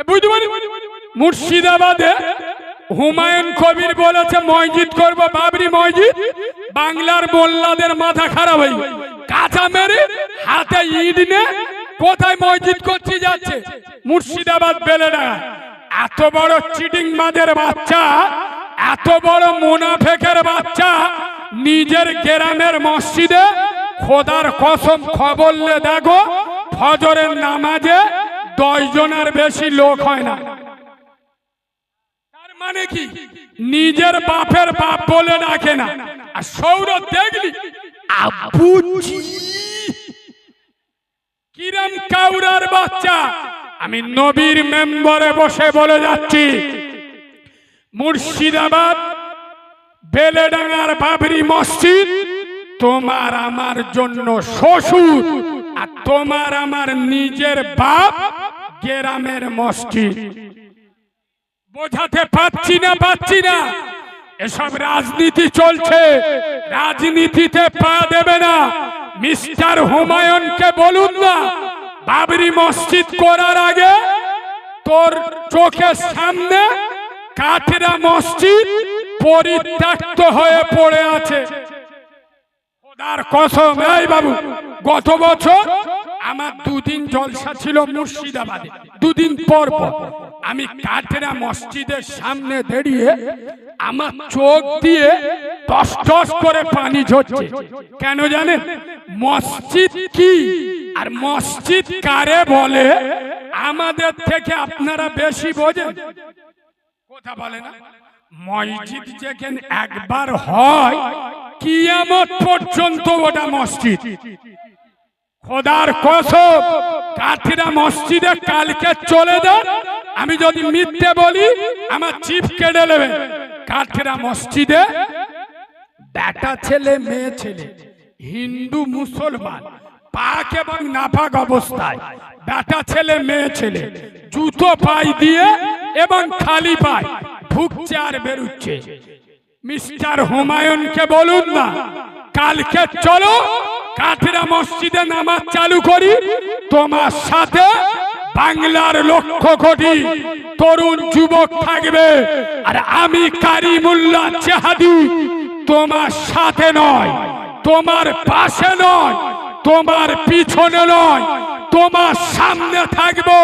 বুঝতে পারি মুর্শিদাবাদে হুমায়ুন কবির বলেছে মসজিদ করব, বাবরি মসজিদ। বাংলার মোল্লাদের মাথা খারাপ হয়ে কাঁচা মেরে হাতে ইট নিয়ে কোথায় মসজিদ করতে যাচ্ছে? মুর্শিদাবাদ বেলেডাঙ্গা। এত বড় চিটিং মাদের বাচ্চা, এত বড় মুনাফেকের বাচ্চা নিজের গ্রামের মসজিদে খোদার কসম খবর লে দেখো ফজরের নামাজে 10 জনের বেশি লোক হয় না। তার মানে কি? নিজের বাপের বাপ বলে ডাকে না। আর সৌরভ দেখলি আবুজি কিরম কাউরার বাচ্চা। আমি নবীর মেম্বারে বসে বলে যাচ্ছি, মুর্শিদাবাদ বেলেডাঙ্গার বাবরি মসজিদ তোমার আমার জন্য শ্বশুর, আর তোমার আমার নিজের বাপ গ্রামের মসজিদ। বোঝাতে পারছি না? এসব রাজনীতি চলছে, রাজনীতিতে পা দেবে না। মিস্টার হুমায়ুনকে বলুন না, বাবরি মসজিদ করার আগে তোর চোখের সামনে কাঠেরা মসজিদ পরিত্যক্ত হয়ে পড়ে আছে। খোদার কসম, এই বাবু, গত বছর আমার 2 দিন জলসা ছিল মুর্শিদাবাদে। 2 দিন পর আমি কাঠেরা মসজিদের সামনে দাঁড়িয়ে আমার চোখ দিয়ে টস টস করে পানি ঝরছে। কেন জানেন? মসজিদ কি আর মসজিদ কারে বলে আমাদের থেকে আপনারা বেশি বোঝেন। কথা বলে না? মসজিদ যেখানে একবার হয় কিয়ামত পর্যন্ত ওটা মসজিদ। খোদার কসম, কাঠিরা মসজিদে কালকে চলে যান, আমি যদি মিথ্যে বলি আমার চিপ কেটে নেবে। কাঠিরা মসজিদে বেটা ছেলে মেয়ে ছেলে, হিন্দু মুসলমান, পাক এবং নাপাক অবস্থায়, বেটা ছেলে মেয়ে ছেলে জুতো পায়ে দিয়ে এবং খালি পায়ে ঢুকছে আর বেরুচ্ছে। মিস্টার হুমায়ুনকে বলুন না, কালকে চলো কাঠিরা মসজিদে নামাজ চালু করি, তোমার সাথে বাংলার লক্ষ কোটি তরুণ যুবক থাকবে। আর আমি কারিমুল্লাহ চেহাদি তোমার সাথে নয়, তোমার পাশে নয়, তোমার পিছনে নয়, তোমার সামনে থাকবো।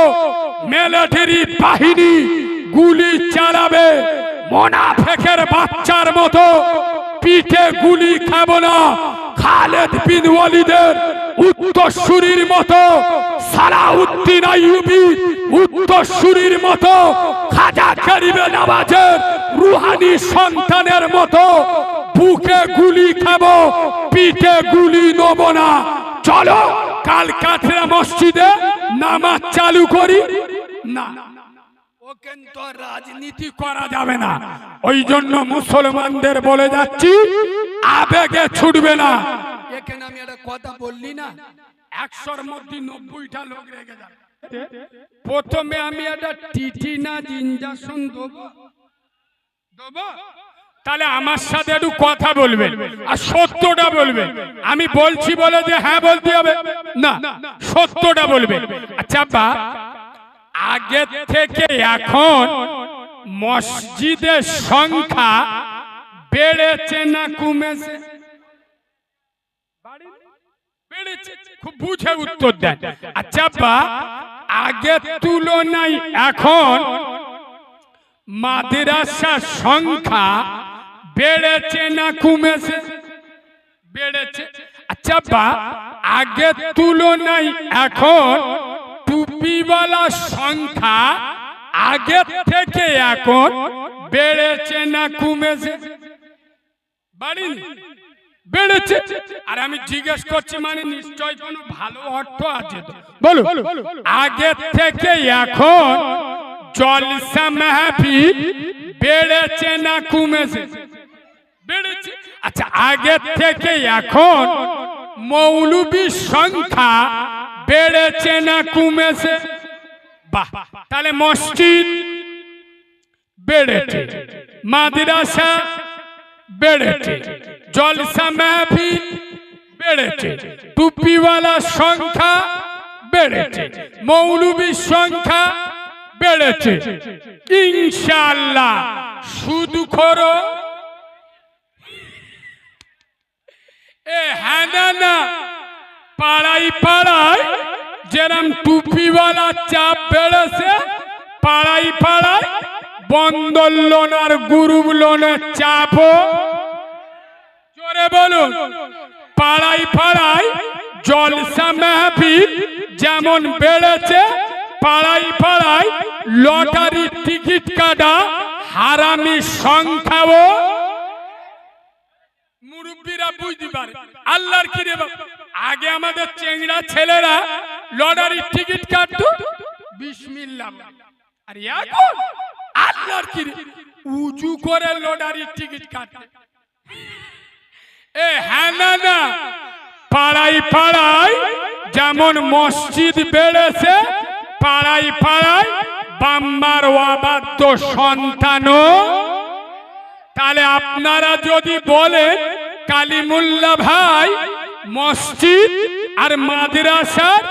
মিলিটারি বাহিনী গুলি চালাবে, মুনাফিকের বাচ্চার মতো পিঠে গুলি খাবো না। খালেদ বিন ওয়ালিদের উত্তরসূরির মতো, সালাউদ্দিন আইয়ুবী উত্তরসূরির মতো, খাজা গরিবে নওয়াজের রুহানি সন্তানের মতো বুকে গুলি খাবো, পিঠে গুলি নেব না। চলো কাল কাঠেরা মসজিদে নামাজ চালু করি না। কিন্তু রাজনীতি করা যাবে না। ওই জন্য মুসলমানদের বলে যাচ্ছি, আবেগে ছুটবে না। এখানে আমি একটা কথা বললি না, 100-র মধ্যে 90টা লোক রেগে যাবে। প্রথমে আমি একটা টিটিনা ইনজেকশন দেবো, তাহলে আমার সাথে একটু কথা বলবেন আর সত্যটা বলবেন। আমি বলছি বলে যে হ্যাঁ বলতে হবে না, সত্যটা বলবেন। আচ্ছা বা আগে থেকে এখন মসজিদের সংখ্যা বেড়েছে না কমেছে? বেড়েছে। খুব বুঝে উত্তর দেন। আচ্ছা বা আগের তুলনায় এখন মাদ্রাসার সংখ্যা বেড়েছে না কমেছে? বেড়েছে। আচ্ছা বা আগের তুলনায় এখন টুপিওয়ালা সংখ্যা আগের থেকে এখন বেড়েছে না কমেছে? বেড়েছে। আর আমি জিজ্ঞেস করছি মানে নিশ্চয় কোনো ভালো অর্থ আছে তো বলো। আগের থেকে এখন জলসা মাহফিল বেড়েছে না কমেছে? বেড়েছে। আচ্ছা আগের থেকে এখন মৌলবীর সংখ্যা বেড়েছে না কমেছে? বাহ, তাহলে মসজিদ বেড়েছে, মাদ্রাসা বেড়েছে, জলসা মাহফিল বেড়েছে, টুপিওয়ালার সংখ্যা বেড়েছে, মৌলবীর সংখ্যা বেড়েছে। বেড়েছে ইনশাআল্লাহ সুদখোর হ্যাঁ না পাড়ায় পাড়ায় যেরম টুপিওয়ালা চাপ বেড়েছে পাড়ায় পাড়ায় বন্ধন লোন আর গ্রুপ লোনের চাপও জোরে বলুন পাড়ায় পাড়ায় জলসা মাহফিল যেমন বেড়েছে পাড়ায় পাড়ায় লটারির টিকিট কাটা হারামি সংখ্যাও মুরব্বীরা বুঝতে পারে আল্লাহর কি রে আগে আমাদের চেংড়া ছেলেরা লটারির টিকিট কাটতো বিসমিল্লাহ আর এখন আল্লাহর কি রে উজু করে লটারির টিকিট কাটে হ্যাঁ না পাড়ায় পাড়ায় যেমন মসজিদ বেড়েছে পাড়ায় পাড়ায় বাম্মার অবাধ্য সন্তানও তাহলে আপনারা যদি বলেন কালিমুল্লাহ ভাই মসজিদ আর মাদ্রাসার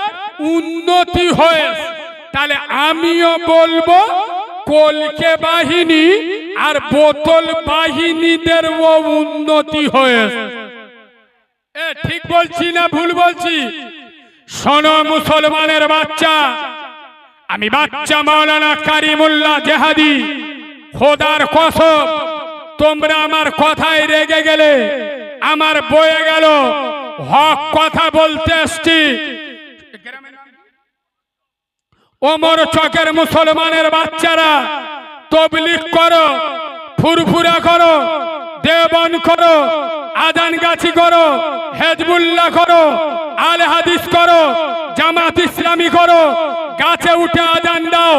উন্নতি হয়েছে তাহলে আমিও বলবো কলকে বাহিনী আর বোতল বাহিনীদের উন্নতি হয়েছে ঠিক বলছি না ভুল বলছি শোনো মুসলমানের বাচ্চা আমি বাচ্চা মাওলানা কারিমুল্লাহ জেহাদি খোদার কসম তোমরা আমার কথায় রেগে গেলে আমার বয়ে গেল হক কথা বলতে আসছি ওমর চকের মুসলমানের বাচ্চারা তবলিগ করো ফুরফুরা করো দেওবন্দ করো আজানগাছি করো হেজবুল্লাহ করো আল হাদিস করো জামাত ইসলামী করো গাছে উঠে আজান দাও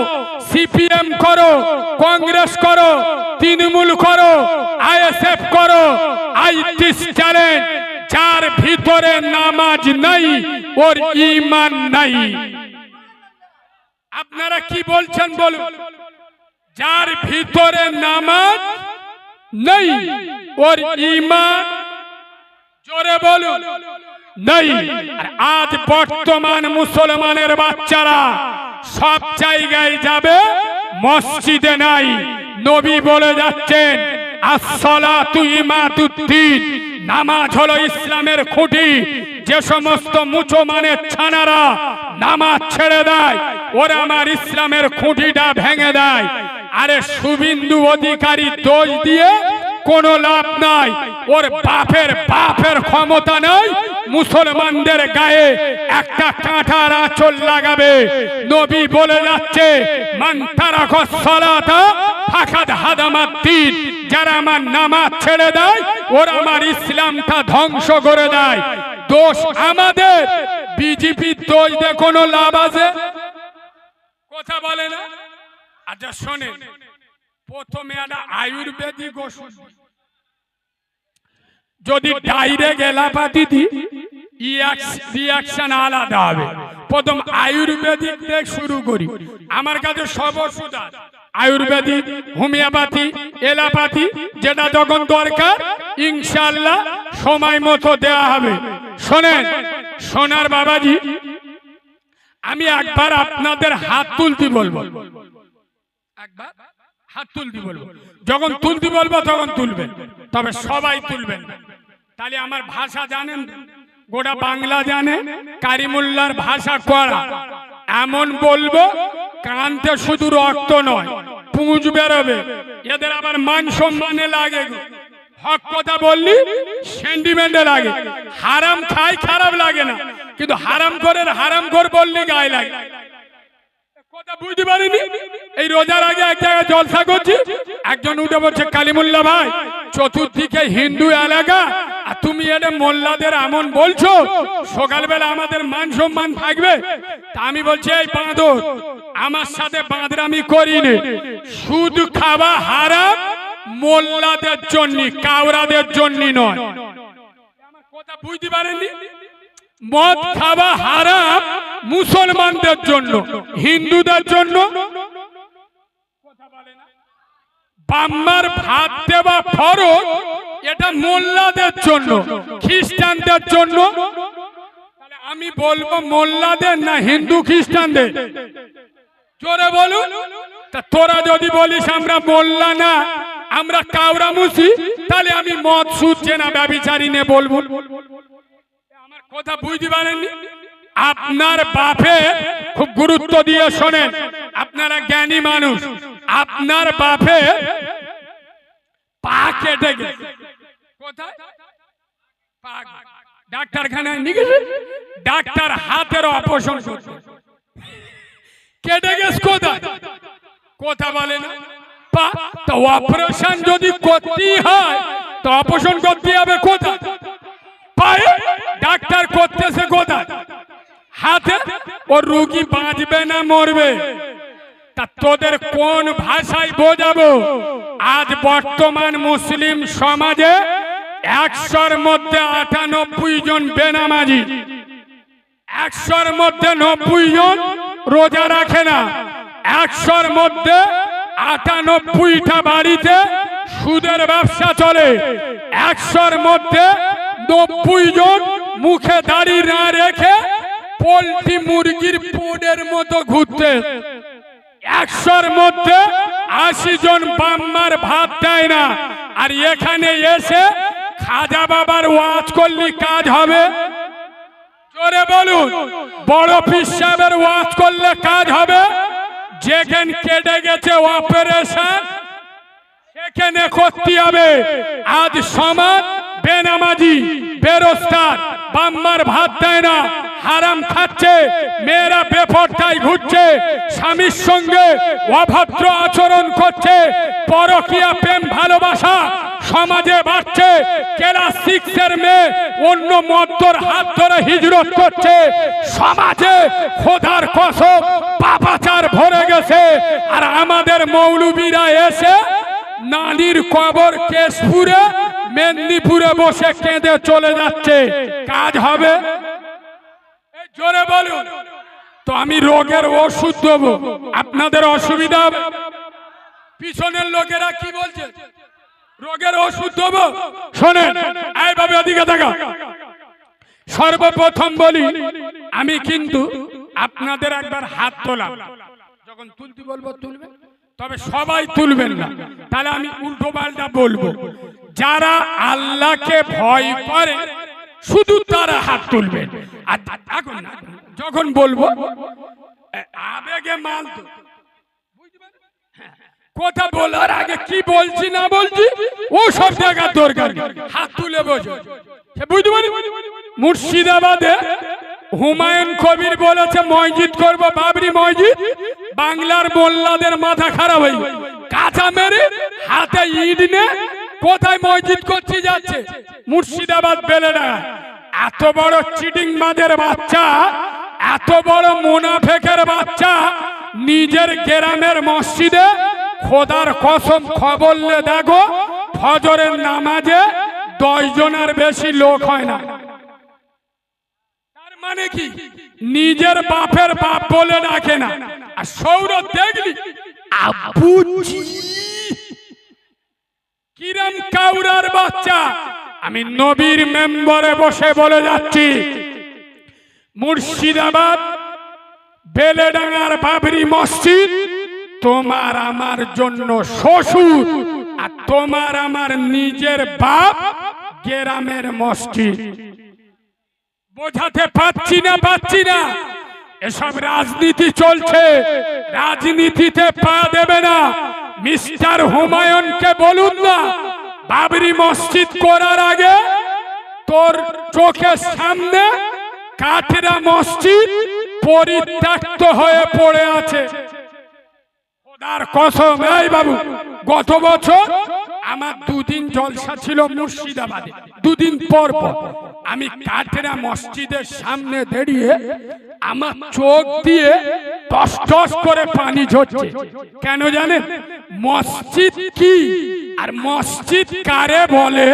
সিপিএম করো কংগ্রেস করো তৃণমূল করো আইএসএফ করো আইটিস চ্যালেঞ্জ যার ভিতরে নামাজ নাই ওর ঈমান নাই আপনারা কি বলছেন বলুন যার ভিতরে নামাজ নেই ওর ঈমান জোরে বলুন নেই আজ বর্তমান মুসলমানের বাচ্চারা সব জায়গায় যাবে মসজিদে নাই নবী বলে যাচ্ছেন আসসালাতু ইমাদুদ্দিন নামাজ হলো ইসলামের খুঁটি যে সমস্ত মুসলমানের ছানারা নামাজ ছেড়ে দেয় ওরা আমার ইসলামের খুঁটিটা ভেঙে দেয় আরে শুভেন্দু অধিকারী দোষ দিয়ে কোনো লাভ নাই ওর বাপের ক্ষমতা নাই মুসলমানদের গায়ে একটা কাঁটার আঁচল লাগাবে নবী বলে যাচ্ছে মান তারাকাস সালাতা ফাকাদ হাদামাদ্দিন যারা আমার নামাজ ছেড়ে দেয় ওরা আমার ইসলামটা ধ্বংস করে দেয় দোষ আমাদের বিজেপির দোষ দিয়ে কোনো লাভ আছে কথা বলে না আচ্ছা শোনেন প্রথমে একটা আয়ুর্বেদিক ওষুধ যদি ডাইরেক্ট এলাপাতি দি রিয়াকশন আলাদা হবে প্রথম আয়ুর্বেদিক দিয়ে শুরু করি আমার কাছে সব ওষুধ আছে আয়ুর্বেদিক হোমিওপ্যাথি এলাপাতি যেটা যখন দরকার ইনশাআল্লাহ সময় মতো দেয়া হবে শোনেন সোনার বাবাজি আমি একবার আপনাদের হাত তুলতে বলবো একবার হাত তুলতে বলবো যখন তুলতে বলবো তখন তুলবেন তবে সবাই তুলবেন তাহলে আমার ভাষা জানেন গোটা বাংলা জানে কারিমুল্লাহর ভাষা করা এমন বলবো কানতে শুধু রক্ত নয় পুঁজ বেরোবে এদের আবার মান সম্মানে লাগে হক কথা বললি সেন্টিমেন্টে লাগে হারাম খাই খারাপ লাগে না কিন্তু হারাম কর বললি গায়ে লাগে কথা বুঝতে পারিনি এই রোজার আগে এক জায়গায় জলসা করছি একজন উঠে বলছে কালিমুল্লাহ ভাই চতুর্দিকে হিন্দু এলাকা আর তুমি এটা মোল্লাদের এমন বলছো সকালবেলা আমাদের মান সম্মান থাকবে তা আমি বলছি এই বাঁদর আমার সাথে বাঁদরামি করিনি সুদ খাওয়া হারাম মোল্লাদের জন্য কাওরাদের জন্য নয় আমার কথা বুঝতে পারেননি মদ খাওয়া হারাম মুসলমানদের জন্য হিন্দুদের জন্য বাম্মার ভাত দেওয়া ফরজ এটা মোল্লাদের জন্য খ্রিস্টানদের জন্য তাহলে আমি বলবো মোল্লাদের না হিন্দু খ্রিস্টানদের জোরে বলুন তা তোরা যদি বলিস আমরা মোল্লা না, আমরা কাউরা মুসি, তাহলে আমি মদ সুদ চেনা ব্যভিচারী নে বলবো। আমার কথা বুঝতে পারেননি? আপনার বাপে খুব গুরুত্ব দিয়ে শোনেন, আপনারা জ্ঞানী মানুষ। আপনার বাপে পা কেটে গেছে, কোথায়? ডাক্তারখানায় নিয়ে গেছে, ডাক্তার হাতের অপারেশন করছে, কেটে গেছে কোথায়? কথা বলে না পা। তো অপারেশন যদি করতেই হয় তো অপারেশন করতে হবে কোথায়? পায়ে। ডাক্তার করতেছে কোথায়? হাতে। ও রোগী বাঁচবে না মরবে? তা তোদের কোন ভাষায় বোঝাবো? আজ বর্তমান মুসলিম সমাজে 100-র মধ্যে 98 জন বেনামাজি, 100-র মধ্যে 90 জন রোজা রাখে না, 100-র মধ্যে 98টা বাড়িতে সুদের ব্যবসা চলে, 100-র মধ্যে 90 জন মুখে দাড়ি না রেখে পোল্ট্রি মুরগির পোডের মতো ঘুরতে, 100-র মধ্যে 80 জন বাম্মার ভাত দেয় না। আর এখানে এসে খাজা বাবার ওয়াজ করলে কাজ হবে? জোরে বলুন। বড় পীর সাহেবের ওয়াজ করলে কাজ হবে? যেখানে কেটে গেছে অপারেশন সেখানে করতে হবে। আজ সমাজ বেনামাজি, বেরোজগার, বাম্মার ভাত দেয় না, হারাম খাচ্ছে, মেয়েরা বেপরদায় ঘুরছে, স্বামীর সঙ্গে অভদ্র আচরণ করছে, পরকীয়া প্রেম ভালোবাসা সমাজে বাড়ছে। ক্লাস 6-এর মেয়ে অন্য মদ্যর হাত ধরে হিজরত করছে। সমাজে খোদার কসম পাপাচার ভরে গেছে। আর আমাদের মৌলবীরা এসে নানির কবর কেশপুরে, মেদিনীপুরে বসে কেঁদে চলে যাচ্ছে। কাজ হবে? জোরে বলুন। তো আমি রোগের ওষুধ দেবো, আপনাদের অসুবিধা হবে? পিছনের লোকেরা কি বলছে? রোগের ওষুধ দেবো। শোনেন, এইভাবে ওদিকে দেখা। সর্বপ্রথম বলি, আমি কিন্তু আপনাদের একবার হাত তোলা, যখন তুলতে বলবো তুলবেন, তবে সবাই তুলবেন না, তাহলে আমি উল্টো পাল্টা বলবো। যারা আল্লাহকে ভয় করে শুধু তারা হাত তুলবেন। আর এখন যখন বলবো আবেগে মাল তো কথা বলার আগে কি বলছি না বলছি ও সব জায়গার দরকার, হাত তুলে বোঝো। বুঝতে পারি? মুর্শিদাবাদে হুমায়ুন কবির বলেছে মসজিদ করব, বাবরি মসজিদ। বাংলার মোল্লাদের মাথা খারাপ হয়ে কাঁচা মেরে হাতে ইট নে কোথায় মসজিদ করতে যাচ্ছে? মুর্শিদাবাদ বেলেডাঙ্গা। এত বড় চিটিং বাজের বাচ্চা, এত বড় মুনাফেকের বাচ্চা নিজের গ্রামের মসজিদে খোদার কসম খবরলে দেখো ফজরের নামাজে 10 জনের বেশি লোক হয় না। তার মানে কি? নিজের বাপের বাপ বলে ডাকে না। আর সৌর দেখলি আব্বুজি কিরম কাউরার বাচ্চা। আমি নবীর মেম্বারে বসে বলে যাচ্ছি, মুর্শিদাবাদ বেলেডাঙ্গার বাবরি মসজিদ তোমার আমার জন্য শ্বশুর, আর তোমার আমার নিজের বাপ গ্রামের মসজিদ। বোঝাতে পাচ্ছি না? এসব রাজনীতি চলছে, রাজনীতিতে পা দেবে না। মিস্টার হুমায়ুনকে বলুন না, বাবরি মসজিদ করার আগে তোর চোখের সামনে কাঠেরা মসজিদ পরিত্যক্ত হয়ে পড়ে আছে। খোদার কসম, এই বাবু, গত বছর আমার 2 দিন জলসা ছিল মুর্শিদাবাদে। 2 দিন পর আমি কাঠেরা মসজিদের সামনে দাঁড়িয়ে আমার চোখ দিয়ে টস টস করে পানি ঝরছে। কেন জানেন? মসজিদ কি আর মসজিদ কারে বলে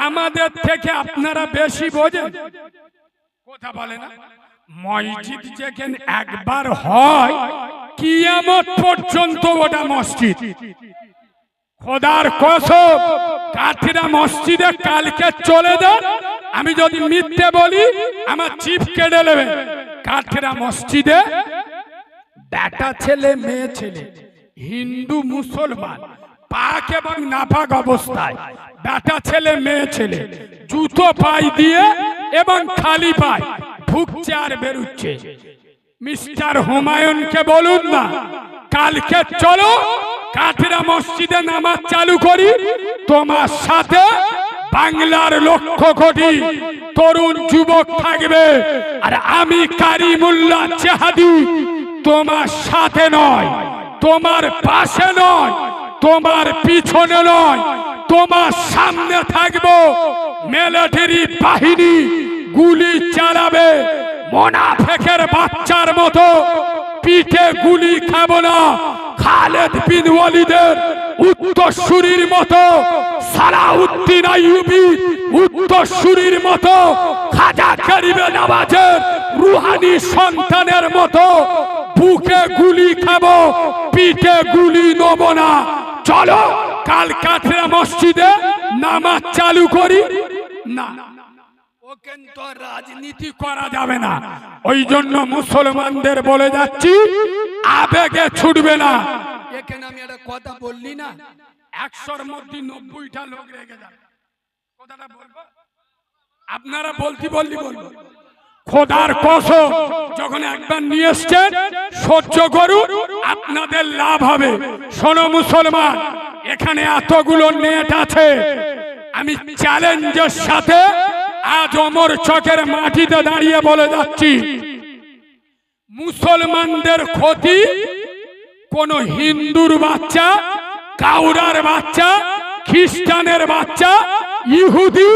আমাদের থেকে আপনারা বেশি বোঝেন। কথা বলে না? মসজিদ যেখানে একবার হয় কিয়ামত পর্যন্ত ওটা মসজিদ। খোদার কসম, কাঠিরা মসজিদে কালকে চলে যান, আমি যদি মিথ্যে বলি আমার চিপ কেটে নেবে। কাঠিরা মসজিদে বেটা ছেলে মেয়ে ছেলে হিন্দু মুসলমান পাক এবং নাপাক অবস্থায় বেটা ছেলে মেয়ে ছেলে জুতো পায়ে দিয়ে এবং খালি পায়ে ঢুকছে আর বেরুচ্ছে। মিস্টার হুমায়ুনকে বলুন না কালকে চলো কাঠেরা মসজিদে নামাজ চালু করি, তোমার সাথে বাংলার লক্ষ কোটি তরুণ যুবক থাকবে, আর আমি কারিমুল্লাহ চেহাদি তোমার সাথে নয়, তোমার পাশে নয়, তোমার পিছনে নয়, তোমার সামনে থাকবো। মিলিটারি বাহিনী গুলি চালাবে, মুনাফিকের বাচ্চার মতো পিঠে গুলি খাবো না। খালেদ বিন ওয়ালিদের উত্তরসূরির মতো, সালাউদ্দিন আইয়ুবী উত্তরসূরির মতো, খাজা গরিবে নওয়াজের রুহানি সন্তানের মতো বুকে গুলি খাবো, পিঠে গুলি নেব না। চলো কাল কাঠেরা মসজিদে নামাজ চালু করি না। ও কিন্তু রাজনীতি করা যাবে না। ওই জন্য মুসলমানদের বলে যাচ্ছি আবেগে ছুটবে না। এখানে আমি একটা কথা বললি না, 100-র মধ্যে 90টা লোক রেগে যাবে। কথাটা বলবো, আপনারা বলবো খোদার কসম, যখন একবার নিয়ে এসছেন সহ্য করুন, আপনাদের লাভ হবে। শোনো মুসলমান, এখানে এতগুলো নেট আছে, আমি চ্যালেঞ্জের সাথে আজ অমর চকের মাটিতে দাঁড়িয়ে বলে যাচ্ছি, মুসলমানদের ক্ষতি কোন হিন্দুর বাচ্চা, কাউরার বাচ্চা, খ্রিস্টানের বাচ্চা, ইহুদি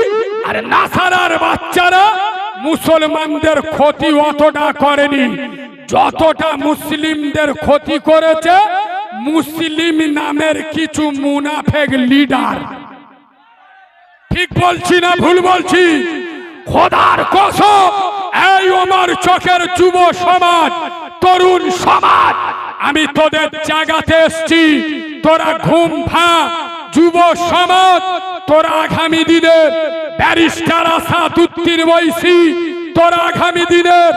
আর নাসারার বাচ্চারা মুসলমানদের ক্ষতি অতটা করেনি যতটা মুসলিমদের ক্ষতি করেছে মুসলিম নামের কিছু মুনাফেক লিডার। ঠিক বলছি না ভুল বলছি? খোদার কসম, এই ওমর চকের যুব সমাজ, তরুণ সমাজ, আমি তোদের জাগাতে এসছি। তোরা ঘুম ভাঙ যুব সমাজ, তোরা আগামী দিনের ব্যারিস্টার আসাদুদ্দিন ওয়াইসি, তোরা আগামী দিনের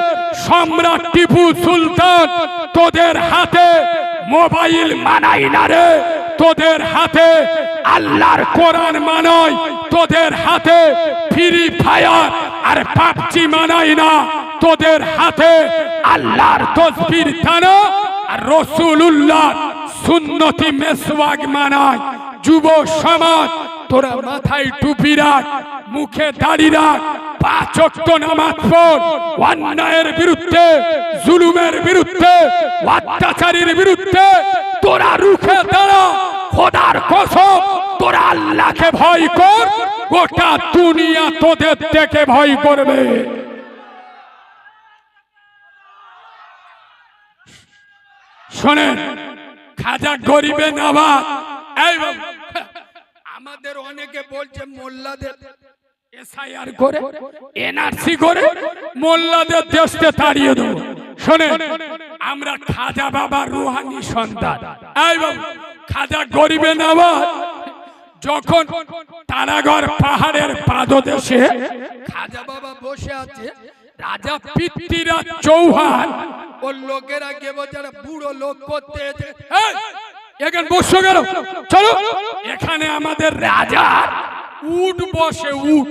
সম্রাট টিপু সুলতান, তোদের হাতে মোবাইল মানাই না রে, তোদের হাতে আল্লাহর কোরআন মানাই, তোদের হাতে ফ্রি ফায়ার আর পাবজি মানাই না, তোদের হাতে আল্লাহর তসবির থানা আর রাসূলুল্লাহ সুন্নতি মেসওয়াক মানায়। যুব সমাজ, তোরা মাথায় টুপি রাখ, মুখে দাড়ি রাখ, 5 ওয়াক্ত নামাজ পড়, অন্যায়ের বিরুদ্ধে, জুলুমের বিরুদ্ধে, অত্যাচারীর বিরুদ্ধে তোরা রুখে দাঁড়া। খোদার কসম, তোরা আল্লাহকে ভয় কর, গোটা দুনিয়া তোদের থেকে ভয় করবে। শোনেন, খাজা গরিবে নওয়াজ, এই বাবু, আমাদের অনেকে বলছে মোল্লাদের এসআইআর করে, এনআরসি করে মোল্লাদের দেশকে তাড়িয়ে দেবো। শোনেন, আমরা খাজা বাবার রুহানি সন্তান। এই বাবু, খাজা গরিবে নওয়াজ যখন তারাগড় পাহাড়ের পাদদেশে খাজা বাবা বসে আছে, রাজা পৃথ্বীরাজ চৌহান ও লোকেরা গেবো যারা বুড়ো লোক করতে এখানে বসে গেল। চলো, এখানে আমাদের রাজা উট বসে, উট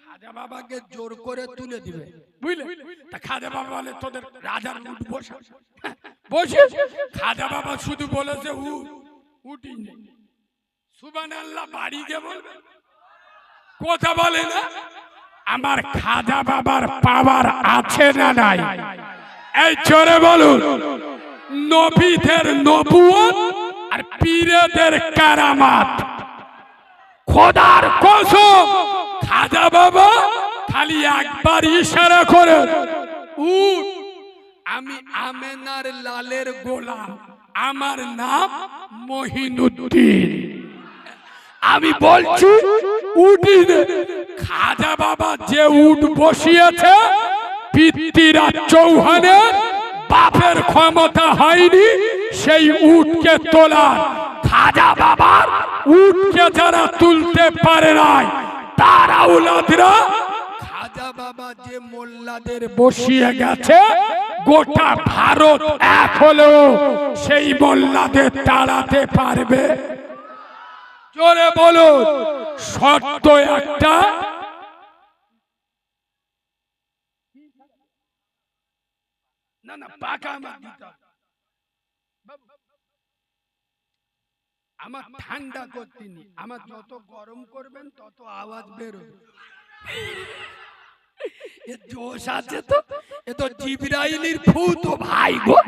খাজা বাবাকে জোর করে তুলে দিবে, বুঝলে? তা খাজা বাবা বলে তোদের রাজার উট বসে বসে, খাজা বাবা শুধু বলেছে উঠি নেই। সুবহানাল্লাহ, বাড়ি গিয়ে বলবে, কথা বলে না। আমার খাজা বাবার পাওয়ার আছে না নাই? এই জোরে বলুন। নবীদের নবুয়ত আর পীরদের কারামাত। খোদার কসম, খাজা বাবা খালি একবার ইশারা করে, উঠ, আমি আমেনার লালের গোলাম, আমার নাম মহিনুদ্দিন, আমি বলছি উঠি দে। খাজা বাবা যে উট বসিয়েছে, পৃথ্বীরাজ চৌহানের বাপের ক্ষমতা হয়নি সেই উটকে তোলার। খাজা বাবার উটকে যারা তুলতে পারে নাই, তার আওলাদরা খাজা বাবা বাবা যে মোল্লাদের বসিয়ে গেছে গোটা ভারত এক হলেও সেই মোল্লাদের তাড়াতে পারবে? জোরে বলো। শর্ত একটা, না না পাকা আমার দিতে হবে। আমার ঠান্ডা করতে নি, আমার যত গরম করবেন তত আওয়াজ বেরোবে। এ জোশ আছে তো, এ তো জিবরাইলের ফু তো ভাই গো।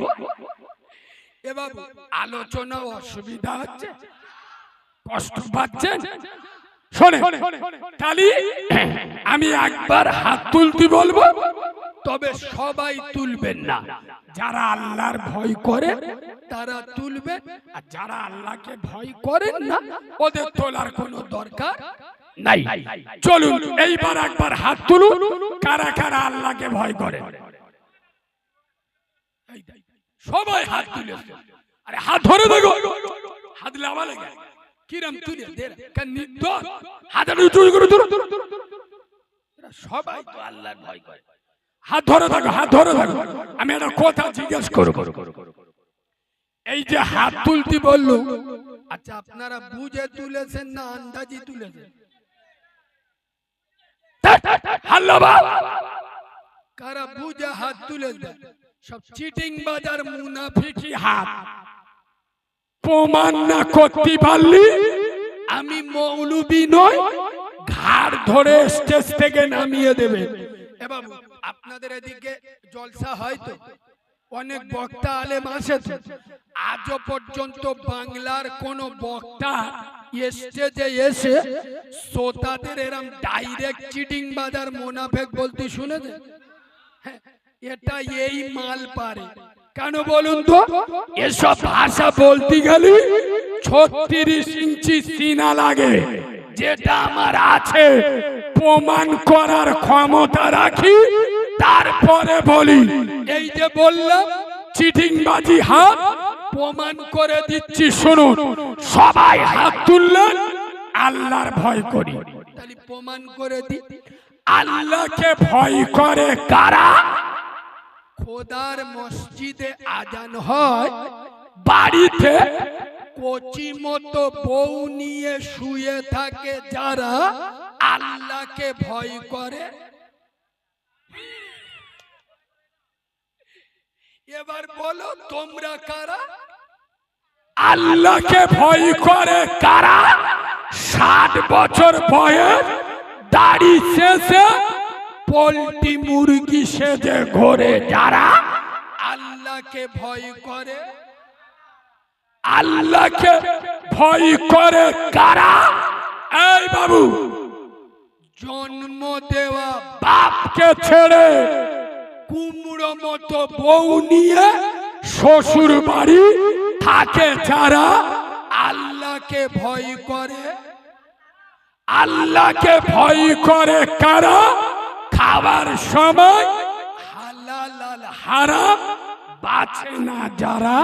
এ বাবু আলোচনা অসুবিধা হচ্ছে, কষ্ট পাচ্ছেন? শোনে তালি আমি একবার হাত তুলতে বলবো, তবে সবাই তুলবেন না। যারা আল্লাহর ভয় করে তারা তুলবে, আর যারা আল্লাহকে ভয় করেন না ওদের তোলার কোনো দরকার নাই। চলুন এইবার একবার হাত তুলুন, কারা কারা আল্লাহকে ভয় করে। সবাই হাত তুলেছে। আরে হাত ধরে দেখো, হাত লাভা লাগে কিরম তুলে দে কেন নির্দোষ হাত চুরি করে ধরো। সবাই তো আল্লাহর ভয় করে। হাত ধরে থাকো, হাত ধরে থাকো। আমি একটা কথা জিজ্ঞেস করব, এই যে হাত তুলতে বললো, আচ্ছা আপনারা বুঝে তুলেছেন না আন্দাজি তুলেছেন? কারা বুঝে হাত তুলেছেন? সব চিটিং বাজার মুনাফিকি হাত। প্রমাণ না করতে পারলি আমি মৌলবি নই, ঘাড় ধরে স্টেজ থেকে নামিয়ে দেবে। এবার আপনাদের এদিকে জলসা হয় তো, অনেক বক্তা আলেম আসে তো, আজও পর্যন্ত বাংলার কোন বক্তা স্টেজে এসে শ্রোতাদের এরম ডাইরেক্ট চিটিং বাজার মুনাফিক বলতে শুনেছে? এটা এই মাল পারে কেন বলুন তো? এসব ভাষা বলতে গেলে 36 ইঞ্চি সিনা লাগে, যেটা আমার আছে প্রমাণ করার ক্ষমতা রাখি, তারপরে বলি। এই যে বললাম চিটিংবাজি হাত, প্রমাণ করে দিচ্ছি শুনুন। সবাই হাত তুললেন, আল্লাহর ভয় করি। তাহলে প্রমাণ করে দি, আল্লাহকে ভয় করে কারা? খোদার মসজিদে আজান হয়, বাড়িতে কচি মতো বউ নিয়ে শুয়ে থাকে যারা আল্লাহকে ভয় করে। এবার বলো তোমরা কারা? আল্লাহকে ভয় করে কারা? 60 বছর বয়স, দাড়ি শেষে পোল্ট্রি মুরগি সেজে ঘোরে যারা আল্লাহকে ভয় করে। আল্লাহকে ভয় করে কারা? এই বাবু, জন্ম দেওয়া বাপকে ছেড়ে কুমড়ো মতো বউ নিয়ে শ্বশুর বাড়ি থাকে যারা আল্লাহকে ভয় করে। আল্লাহকে ভয় করে কারা? খাবার সময় হালাল আর হারাম বাঁচে না যারা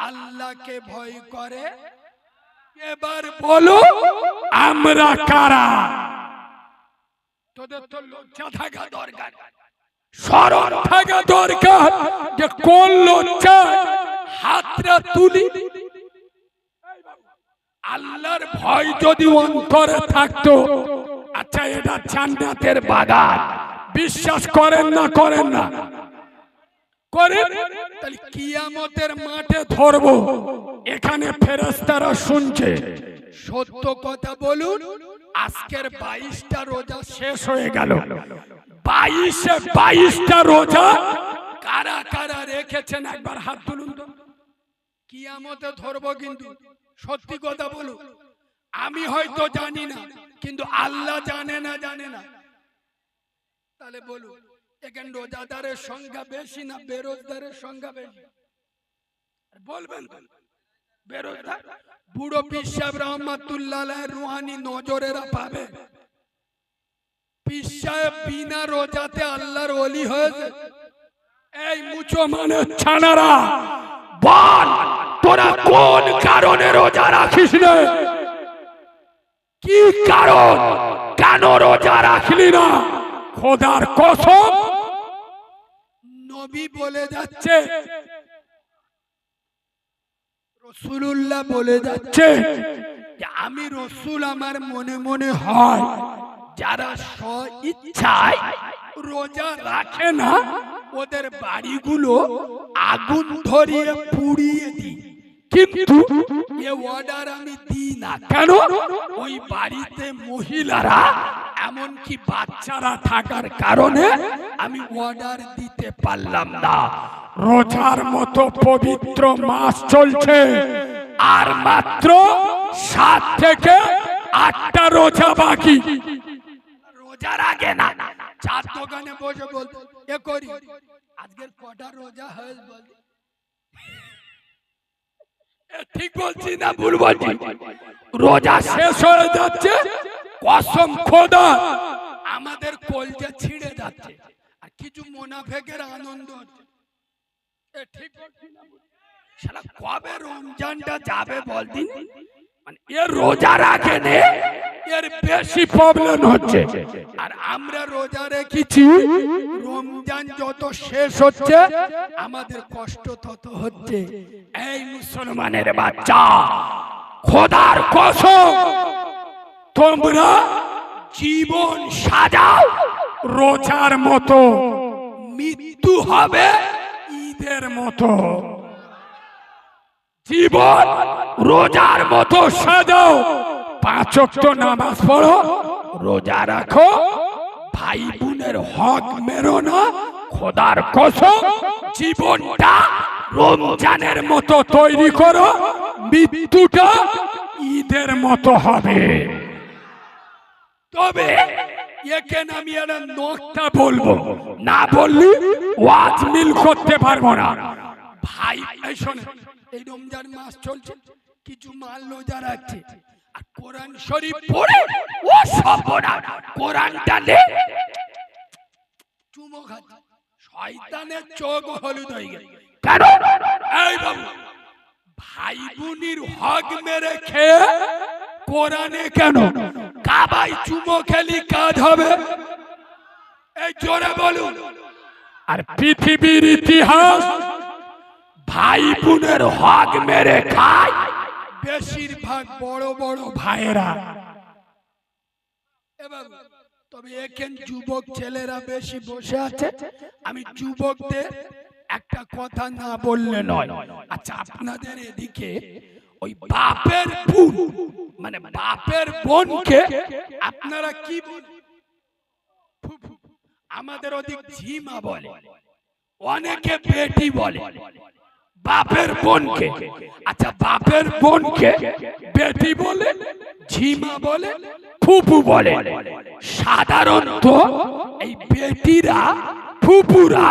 আল্লাহকে ভয় করে। এবার বলো আমরা কারা? তোদের তো লজ্জা থাকা দরকার, শরম থাকা দরকার, যে কোন লজ্জায় হাতটা তুলি। আল্লাহর ভয় যদি অন্তরে থাকতো, আচ্ছা এটা জান্নাতের বাগান, বিশ্বাস করেন না? করেন না? করেন? তাহলে কিয়ামতের মাঠে ধরবো, এখানে ফেরেশতারা শুনছে। সত্য কথা বলুন, আজকের 22টা রোজা শেষ হয়ে গেল। 22টা রোজা কারা কারা রেখেছেন একবার হাত তুলুন তো। কিয়ামতে ধরবো, কিন্তু সত্যি কথা বলুন, আমি হয়তো জানি না, কিন্তু আল্লাহ জানে না। জানে না? তাহলে বলুন এখানে রোজাদারের সংখ্যা বেশি না বেরোজগারের সংখ্যা বেশি? বলবেন তো। বেরোজগার বুড়ো পীর সাহেব রহমাতুল্লাহ আলাইহির রুহানি নজরেরা পাবে। পীর সাহেব বিনা রোজাতে আল্লাহর ওলি হয়েছে। এই মুচো মানে ছানারা, বল তোরা কোন কারণে রোজা রাখিস না? কি কারণ? কেন রোজা রাখলি না? খোদার কসম নবী বলে যাচ্ছে, রাসূলুল্লাহ বলে যাচ্ছে যে আমি রাসূল, আমার মনে মনে হয় যারা স্ব-ইচ্ছায় রোজা রাখে না ওদের বাড়িগুলো আগুন ধরিয়ে পুড়িয়ে দিই, কিন্তু এ অর্ডার আমি দিই না। কেন? ওই বাড়িতে মহিলারা এমনকি বাচ্চারা থাকার কারণে আমি অর্ডার দিতে পারলাম না। রোজার মতো পবিত্র মাস চলছে, আর মাত্র 7 থেকে 8টা রোজা বাকি। রোজার আগে না চার দোকানে বসে বলতে এ করি আজকের কটা রোজা হয়ে বল, ঠিক বলছি না ভুল বলছি? রোজা শেষ হয়ে যাচ্ছে, কসম খোদা আমাদের কলজা ছিঁড়ে যাচ্ছে, আর কিছু মুনাফিকের আনন্দ হচ্ছে। ঠিক বলছি না? শালা কবে রমজানটা যাবে বলদিন, মানে এর রোজা রাখে নে এর বেশি প্রবলেম হচ্ছে। আর আমরা রোজা রেখেছি, রমজান যত শেষ হচ্ছে আমাদের কষ্ট তত হচ্ছে। এই মুসলমানের বাচ্চা, খোদার কসম তোমরা জীবন সাজাও রোজার মতো, মৃত্যু হবে ঈদের মতো। জীবন রোজার মতো সাজাও, 5 ওয়াক্ত নামাজ পড়ো, রোজা রাখো, ভাই বোনের হক মেরো না। খোদার কসম জীবনটা রমজানের মতো তৈরি করো, মৃত্যুটা ঈদের মতো হবে। তবে এখানে আমি একটা নোকটা বলবো, না বললে ওয়াজ মিল করতে পারবো না। ভাই এই শোনে, এই রমজান মাস চলছে, কিছু মাল রোজা রাখছে, আর কোরআন শরীফ পড়ে ও সর্বনাশ, কোরআনটা নে চুমো খাচ্ছে, শয়তানের চোখ হলুদ হয়ে গেছে। কেন? এই বাবু, ভাই বোনের হক মেরে খেয়ে কোরআনে কেন কাবাই চুমো খেলি কাজ হবে? এই জোরে বলুন। আর পৃথিবীর ইতিহাস ভাই বোনের হক মেরে খায় বেশিরভাগ বড় বড় ভাইয়েরা। তবে এখন যুবক ছেলেরা বেশি বসে আছে, আমি যুবকদের একটা কথা না বললে নয়। আচ্ছা, আপনাদের এদিকে ওই বাপের বোন মানে বাপের বোনকে আপনারা কি বলেন? আমাদের ওদিক ঝিমা বলে, অনেকে বেটি বলে। বাপের বোনকে, আচ্ছা বাপের বোনকে বেটি বলে, ঝিমা বলে, ফুফু বলে। সাধারণত এই বেটিরা ফুফুরা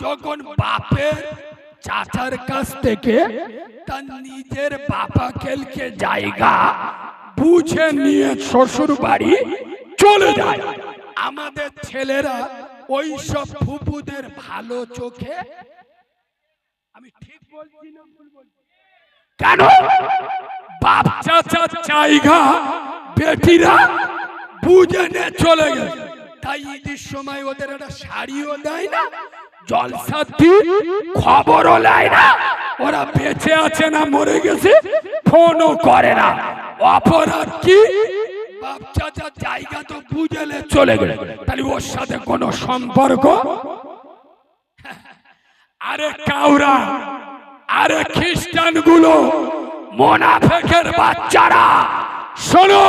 যখন বাপের চাচার কাছ থেকে তার নিজের বাবা খেলকে জায়গা বুঝে নিয়ে শ্বশুর বাড়ি চলে যায়, আমাদের ছেলেরা ওই সব ফুফুদের ভালো চোখে, আমি ঠিক বলছি না ভুল বলছি? কেন? বাপ চাচার জায়গা বেটিরা বুঝে নিয়ে চলে গেছে, তাই ঈদের সময় ওদের একটা শাড়িও দেয় না, জলসা খবরও নেয় না, ওরা বেঁচে আছে না মরে গেছে ফোনও করে না। অপরাধ কি? বাপ চাচার জায়গা তো বুঝেলে চলে গেলে, তাহলে ওর সাথে কোনো সম্পর্ক। আরে কাউরা, আরে খ্রিস্টান গুলো, মুনাফিকের বাচ্চারা, শোনো,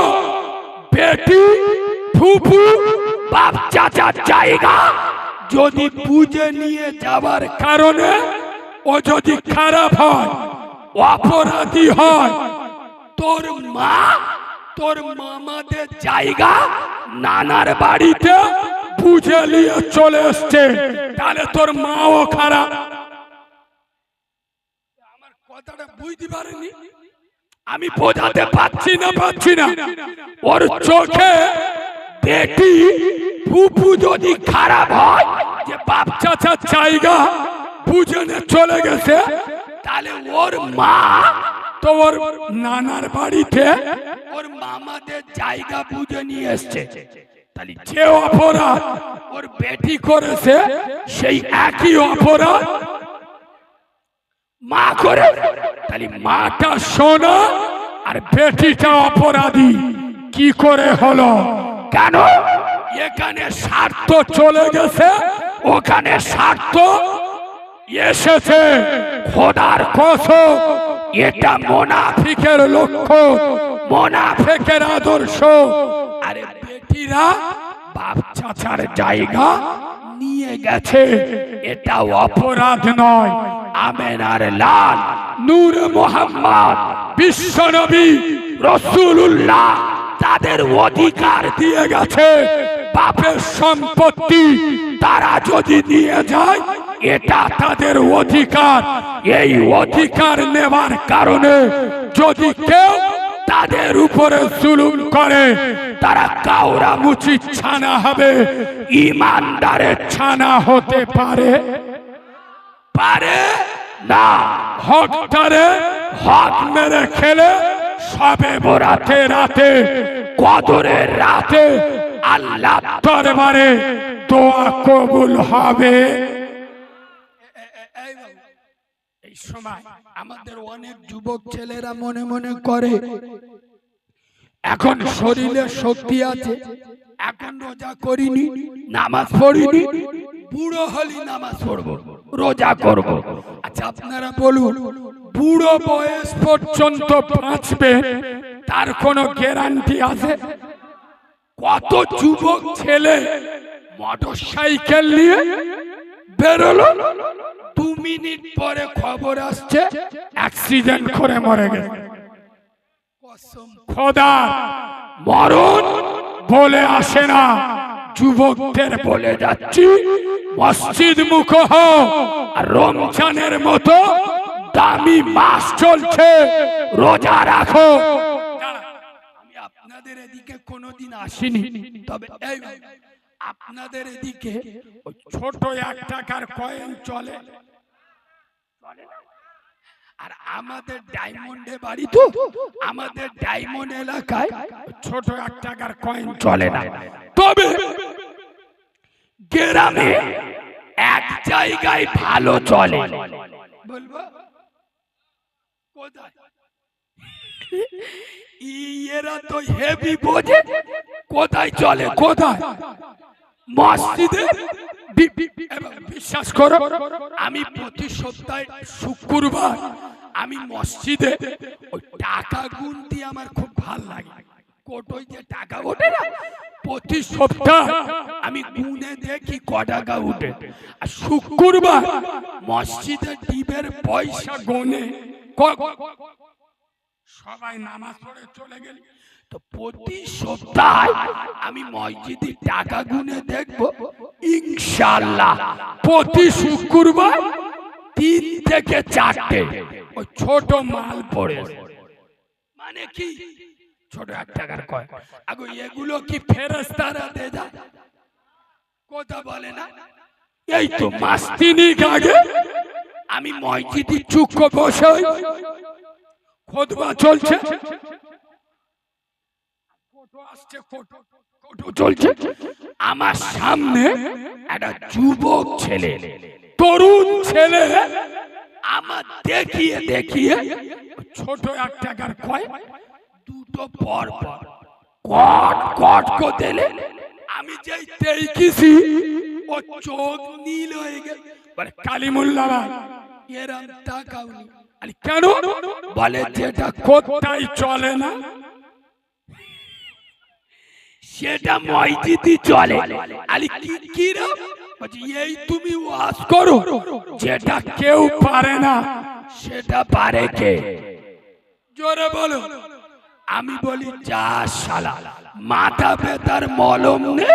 বেটি ফুফু বাপ চাচার জায়গা যদি বুঝে নিয়ে যাবার কারণে ও যদি খারাপ হয়, অপরাধী হয়, তোর মা তোর মামাদের জায়গা নানার বাড়িতে বুঝে নিয়ে চলে এসছে, তাহলে তোর মাও খারাপ। আমার কথাটা বুঝতে পারেনি? আমি বোঝাতে পারছি না। ওর চোখে বেটি ফুফু যদি খারাপ হয়, যে বাপ চাচার জায়গা বুঝে নিয়ে চলে গেছে, তাহলে ওর মা তো ওর নানার বাড়িতে ওর মামাদের জায়গা বুঝে নিয়ে এসছে, তাহলে যে অপরাধ ওর বেটি করেছে সেই একই অপরাধ মা করে, তাহলে মাটা সোনা আর বেটিটা অপরাধী কি করে হলো? কেন? এখানে স্বার্থ চলে গেছে, ওখানে স্বার্থ এসেছে। খোদার কসম, এটা মুনাফিকের লক্ষ্য, মুনাফিকের আদর্শ। আরে বেটিরা বাপ চাচার জায়গা নিয়ে গেছে, এটা অপরাধ নয়। আমেনার লাল নূর মোহাম্মদ বিশ্বনবী রাসূলুল্লাহ তাদের অধিকার দিয়ে গেছে। বাপের সম্পত্তি তারা যদি নিয়ে যায় এটা তাদের অধিকার। এই অধিকার নেওয়ার কারণে যদি কেউ তাদের উপরে জুলুম করে তারা কাউরা মুচি ছানা হবে, ইমানদারের ছানা হতে পারে পারে না। হকটারে হক মেরে খেলে সবে বরাতে রাতে কদরের রাতে আল্লাহ দরবারে দোয়া কবুল হবে। এই সময় আমাদের অনেক যুবক ছেলেরা মনে মনে করে এখন শরীরে শক্তি আছে, এখন রোজা করিনি, নামাজ পড়িনি, বুড়ো হলি নামাজ পড়বো, রোজা করব। আচ্ছা আপনারা বলুন, বুড়ো বয়স পর্যন্ত বাঁচবে তার কোনো গ্যারান্টি আছে? কত যুবক ছেলে মোটর সাইকেল নিয়ে বেরোলো, 2 মিনিট পরে খবর আসছে অ্যাক্সিডেন্ট করে মরে গেছে। খোদা মরণ বলে আসে না, যুবকদের বলে যাচ্ছি মসজিদ মুখ হও। আর রমজানের মতো দামি মাস চলছে, রোজা রাখো। আমি আপনাদের এদিকে কোনোদিন আসিনি, তবে এই আপনাদের এদিকে ছোট 1 টাকার কয়েন চলে না? আর আমাদের ডায়মন্ডে বাড়ি, তো আমাদের ডায়মন্ড এলাকায় ছোট 1 টাকার কয়েন চলে না। তবে গ্রামে এক জায়গায় ভালো চলে, বলবো কোথায়? এরা তো হেভি বোঝে, কোথায় চলে? কোথায়? মসজিদে। বিশ্বাস করো, আমি প্রতি সপ্তাহে শুক্রবার আমি মসজিদে ওই টাকা গুনতে আমার খুব ভালো লাগে। কোটোয় যে টাকা ওঠে না, প্রতি সপ্তাহ আমি গুনে দেখি ক টাকা উঠে। আর শুক্রবার মসজিদে টিপের পয়সা গুনে সবাই নামাজ পড়ে চলে গেল, তো প্রতি সপ্তাহে আমি মসজিদে টাকা গুনে দেখবো। ইনশাআল্লাহ প্রতি শুক্রবার 3 থেকে 4টে ওই ছোট মাল পড়ে। মানে কি? ছোট 1 টাকার কয়েন। আগো এগুলো কি ফেরেশতারা দে যায়? কথা বলে না। এই তো মাস 3 আগে আমি মসজিদে চুপ বসে খুতবা চলছে, চলছে আমার সামনে একটা যুবক ছেলে, তরুণ ছেলে আমার দেখিয়ে দেখিয়ে ছোট 1 টাকার কয়েন দুটো পর পর কট কট করে দিলে, আমি যেই দেখেছি ও চোখ নীল হয়ে গেল। বলে কালিমুল্লাহ ভাই এরম টাকাও নেই। আরে কেন? বলে যেটা কোথায় চলে না সেটা মসজিদে চলে। আরে কি কি রে? এই তুমি ওয়াজ করো, যেটা কেউ পারে না সেটা পারে কে? জোরে বলো। আমি বলি যা শালা, মাথা ব্যথার মলম নে,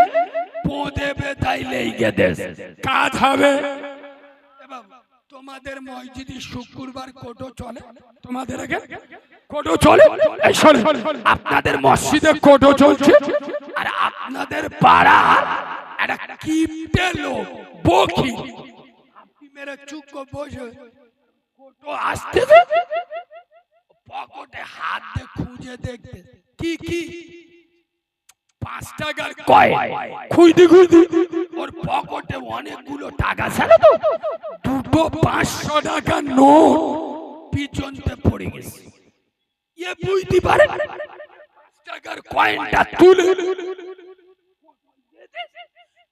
পোঁদে ব্যথায় লেগে দেশ, কাজ হবে। তোমাদের মসজিদে শুক্রবার কোটো চলে? তোমাদের আগে কোটো চলে? আপনাদের মসজিদে কোটো চলছে, আর আপনাদের পাড়ার একটা কিপটে লোক বকি মেরে চুপ বসে কোটো আসতে পকেটে হাত দিয়ে খুঁজে দেখতে কি কি 5 টাকার কয়েন খুইদি খুইদি ওর পকেটে অনেকগুলো টাকা ছিল তো, দুটো 500 টাকার নোট পিছনতে পড়ে গেছে। এ বুঝতে পারে 5 টাকার কয়েনটা তুলে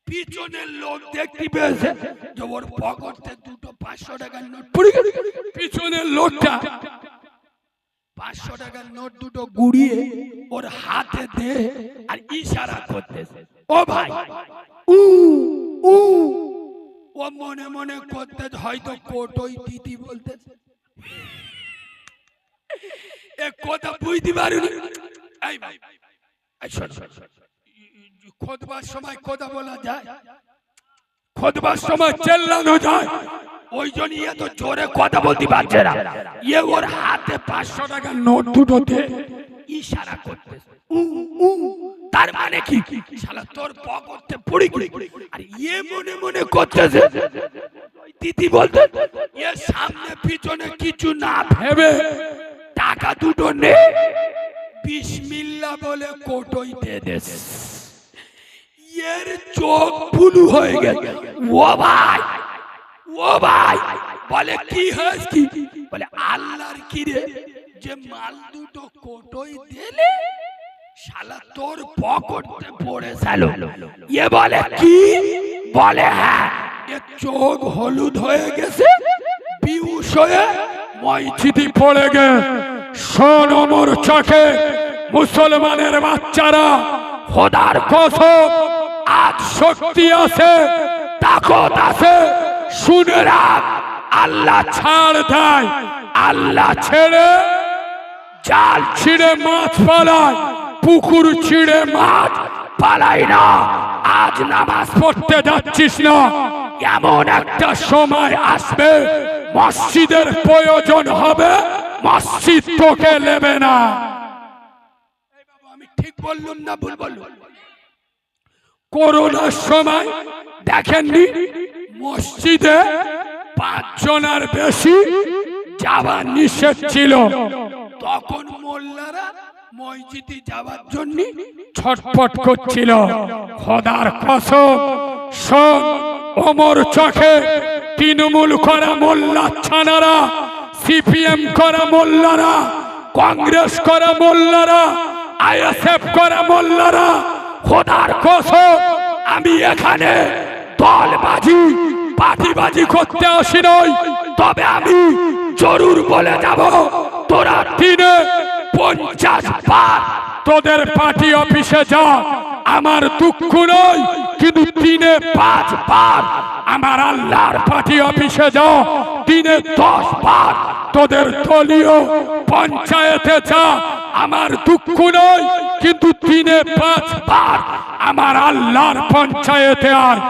পিছনের লোক দেখতে পেয়েছে যে ওর পকেটে দুটো 500 টাকার নোট পড়ে গেছে। পিছনের লোকটা 500 টাকার নোট দুটো গুড়িয়ে ওর হাতে দে আর ইশারা করতেছে, ও ভাই উ উ। ও মনে মনে করতে হয়তো কোটই দিদি বলতেছে। এ কথা বুঝতে পারুনি। এই ভাই খুতবার সময় কথা বলা যায়, খুতবার সময় চেল্লানো যায়, ওই জন্য এত জোরে কথা বলতে পারছে না। এ ওর হাতে 500 টাকার নোট দুটোতে ইশারা করতেছে, উ উ। তার মানে কি শালা তোর পকেটে পড়ে গেল। আর এ মনে মনে করতেছে দিদি বলতে, এ সামনে পিছনে কিছু না ভেবে টাকা দুটো নে, বিসমিল্লাহ বলে কোটই দিয়ে দেস। এর চোখ বুলু হয়ে গেল। ও ভাই ও ভাই বলে কি হয়েছে কি? বলে আল্লাহর কি রে, যে মাল দুটো কোটই দিলে শালা তোর পকেটে পড়েছিল। এ বলে কি? বলে হ্যাঁ। এর চোখ হলুদ হয়ে গেছে, বিউশ হয়ে মসজিদে পড়ে গে। শোন ওমর চোখে মুসলমানের বাচ্চারা, খোদার কসম আজ শক্তি আছে, তাকত আছে, শুনে রাখ। আল্লাহ ছাড় দেয়, আল্লাহ ছেড়ে জাল ছিঁড়ে মাছ পালায়, পুকুর ছিঁড়ে মাছ পালায় না। আজ নামাজ পড়তে যাচ্ছিস না, এমন একটা সময় আসবে মসজিদের প্রয়োজন হবে, মসজিদ তোকে নেবে না। আমি ঠিক বললাম না ভুল বললাম? করোনার সময় দেখেননি মসজিদে 5 জনের বেশি যাওয়া নিষেধ ছিল, তখন মোল্লারা মসজিদে যাওয়ার জন্য ছটফট করছিল। খোদার কসম শোন, ওমর চোখে তৃণমূল করা মোল্লা ছানারা, সিপিএম করা মোল্লারা, কংগ্রেস করা মোল্লারা, আইএসএফ করা মোল্লারা, খোদার কসম আমি এখানে দলবাজি পার্টিবাজি করতে আসি নই, তবে আমি জরুর বলে যাব, তোরা দিনে 50 বার তোদের পার্টি অফিসে যা, আমার দুঃখ নয়, কিন্তু দিনে 5 বার আমার আল্লাহর পার্টি অফিসে যা, দিনে 10 বার তোদের দলীয় পঞ্চায়েতে যা, আমার দুঃখ নয়, কিন্তু দিনে 5 বার আমার আল্লাহর পঞ্চায়েতে আয়।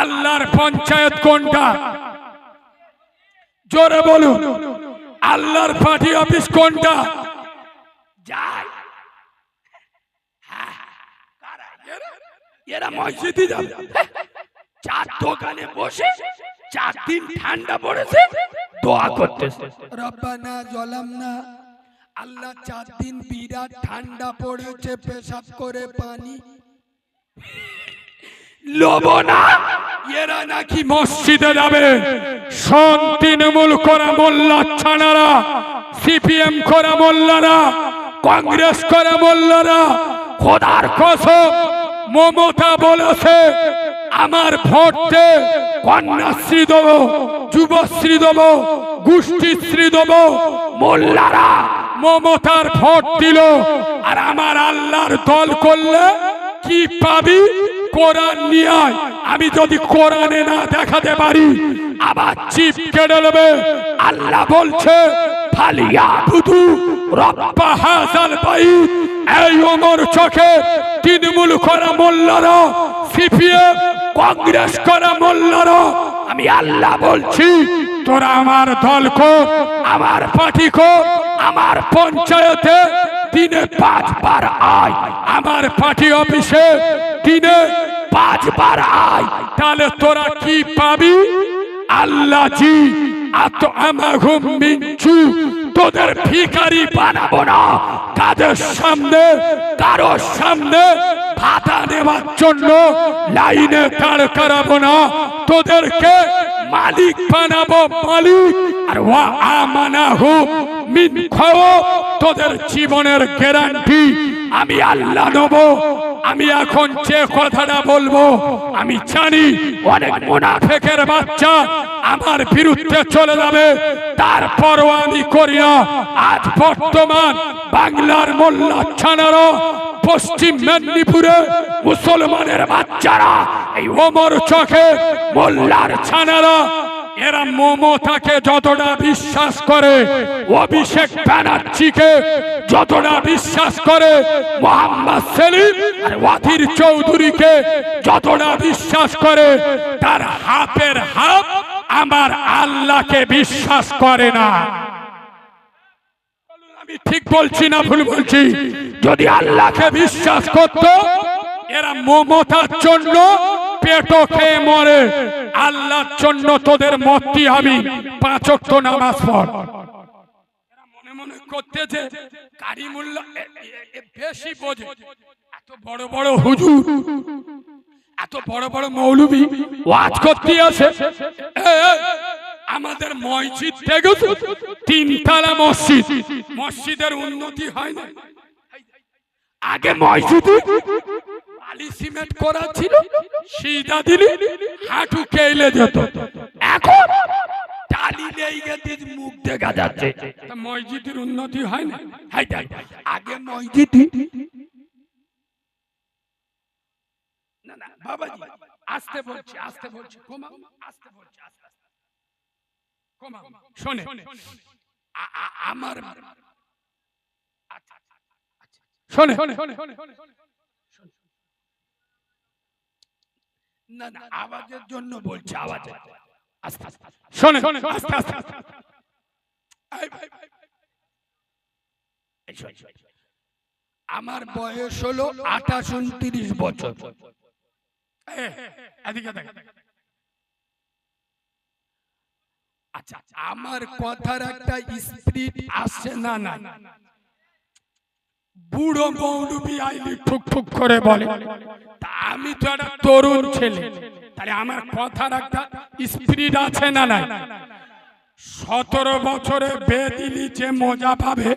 আল্লাহর পঞ্চায়েত কোনটা? জোরে বলুন। আল্লাহর পার্টি অফিস কোনটা? যাই এরা মসজিদে যাবে, চার দোকানে বসে 4 দিন ঠান্ডা পড়েছে দোয়া করতেছে, রব্বানা জালামনা। আল্লাহ 4 দিন বিরাট ঠান্ডা পড়েছে, পেশাব করে পানি লোবো না। এরা নাকি মসজিদে যাবে। শোন, তৃণমূল করা মোল্লা ছানারা, সিপিএম করা মোল্লারা, কংগ্রেস করা মোল্লারা, খোদার কসম মমতা বলেছে আমার ভোট দে, কন্যাশ্রী দেবো, যুবশ্রী দেবো, গোষ্ঠীশ্রী দেবো। মোল্লারা মমতার ভোট দিল, আর আমার আল্লাহর দল করলে কি পাবি? কোরআন নিয়ে আয়। আমি যদি কোরআনে না দেখাতে পারি আবার চিপ কেটে নেবে। আল্লাহ বলছে ফালিয়াবুদু রব্ব হাযাল বাইত। এই ওমর চোখে তৃণমূল করা মোল্লারা, সিপিএম কংগ্রেস করা মোল্লারা, আমি আল্লাহ বলছি তোরা আমার দল কর, আমার পার্টি কর, আমার পঞ্চায়েতে দিনে 5 বার আয়, আমার পার্টি অফিসে দিনে 5 বার আয়। তাহলে তোরা কি পাবি? আল্লাহ জি আত আমাহুম মিনচু, তোদের ভিখারি বানাবো না। কাদের সামনে, কারোর সামনে ভাতা নেওয়ার জন্য লাইনে দাঁড় করাবো না, তোদেরকে মালিক বানাবো, মালিক। আর ওয়া আমানাহু মিন খাওফ, তোদের জীবনের গ্যারান্টি আমি আল্লাহ নেব। আমি এখন যে কথাটা বলবো আমি জানি অনেক মুনাফিকের বাচ্চা আমার বিরুদ্ধে চলে যাবে, তারপরও আমি করি না। আজ বর্তমান বাংলার মোল্লা ছানারা, পশ্চিম মেদিনীপুরে মুসলমানের বাচ্চারা, এই ওমর চকে মোল্লার ছানারা, এরা মমতাকে যতটা বিশ্বাস করে, অভিষেক ব্যানার্জিকে যতটা বিশ্বাস করে, মোহাম্মদ সেলিম আর ওয়াজির চৌধুরীকে যতটা বিশ্বাস করে, তার হাফের হাফ আমার আল্লাহকে বিশ্বাস করে না। আমি ঠিক বলছি না ভুল বলছি? যদি আল্লাহকে বিশ্বাস করত, এরা মমতার জন্য পেটো খেয়ে মরে, আল্লাহর জন্য তোদের মরতে হবে। 5 ওয়াক্ত নামাজ পড়। এরা মনে মনে করতে যে কারিমুল্লাহ বেশি বোঝে, এত বড় বড় হুজুর, এত বড় বড় মৌলবি ওয়াজ করতে আসে। আমাদের মসজিদ থেকে 3 তলা মসজিদ, মসজিদের উন্নতি হয় না। আগে মসজিদে বালি সিমেন্ট করা ছিল, সিধা দিলি হাঁটু কেলে যেত, এখন টালি লেগে দিয়ে মুখ দেখা যাচ্ছে। মসজিদের উন্নতি হয় না। আগে মসজিদ না না বাবাজি, আস্তে বলছি, আস্তে বলছি, কমা, আস্তে বলছি, আস্তে আস্তে কমা। শোনে আমার শোনে না না, আওয়াজের জন্য বলছি, আওয়াজে আস্তে আস্তে শোনে, আস্তে আস্তে। আমার বয়স হলো 28-29 বছর। আচ্ছা, আমার কথার একটা স্পিরিট আসছে না? না, বুড়ো মৌলবি আইলি ঠুক ঠুক করে বলে, তা আমি তো একটা তরুণ ছেলে, তাহলে আমার কথার একটা স্পিরিট আছে না? না। 17 বছরে বিয়ে দিলি যে মজা পাবে,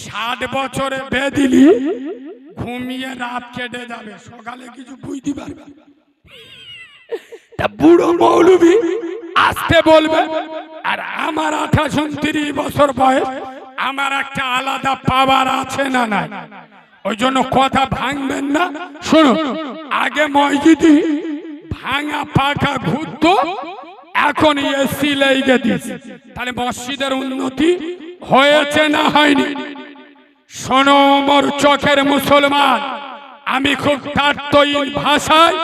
60 বছরে বিয়ে দিলি ঘুমিয়ে রাত কেটে যাবে, সকালে কিছু বুঝতে পারবে। তা বুড়ো মৌলবি আসতে বলবে, আর আমার 28-29 বছর বয়স, আমার একটা আলাদা পাওয়ার আছে না? নাই। ওই জন্য কথা ভাঙবেন না। শুনুন, আগে মসজিদে ভাঙা পাকা ঘুরতো, এখন এসি লেগে দিয়েছে, তাহলে মসজিদের উন্নতি হয়েছে না হয়নি? শোনো ওমর চকের মুসলমান, আমি খুব তাত্ত্বিক ভাষায়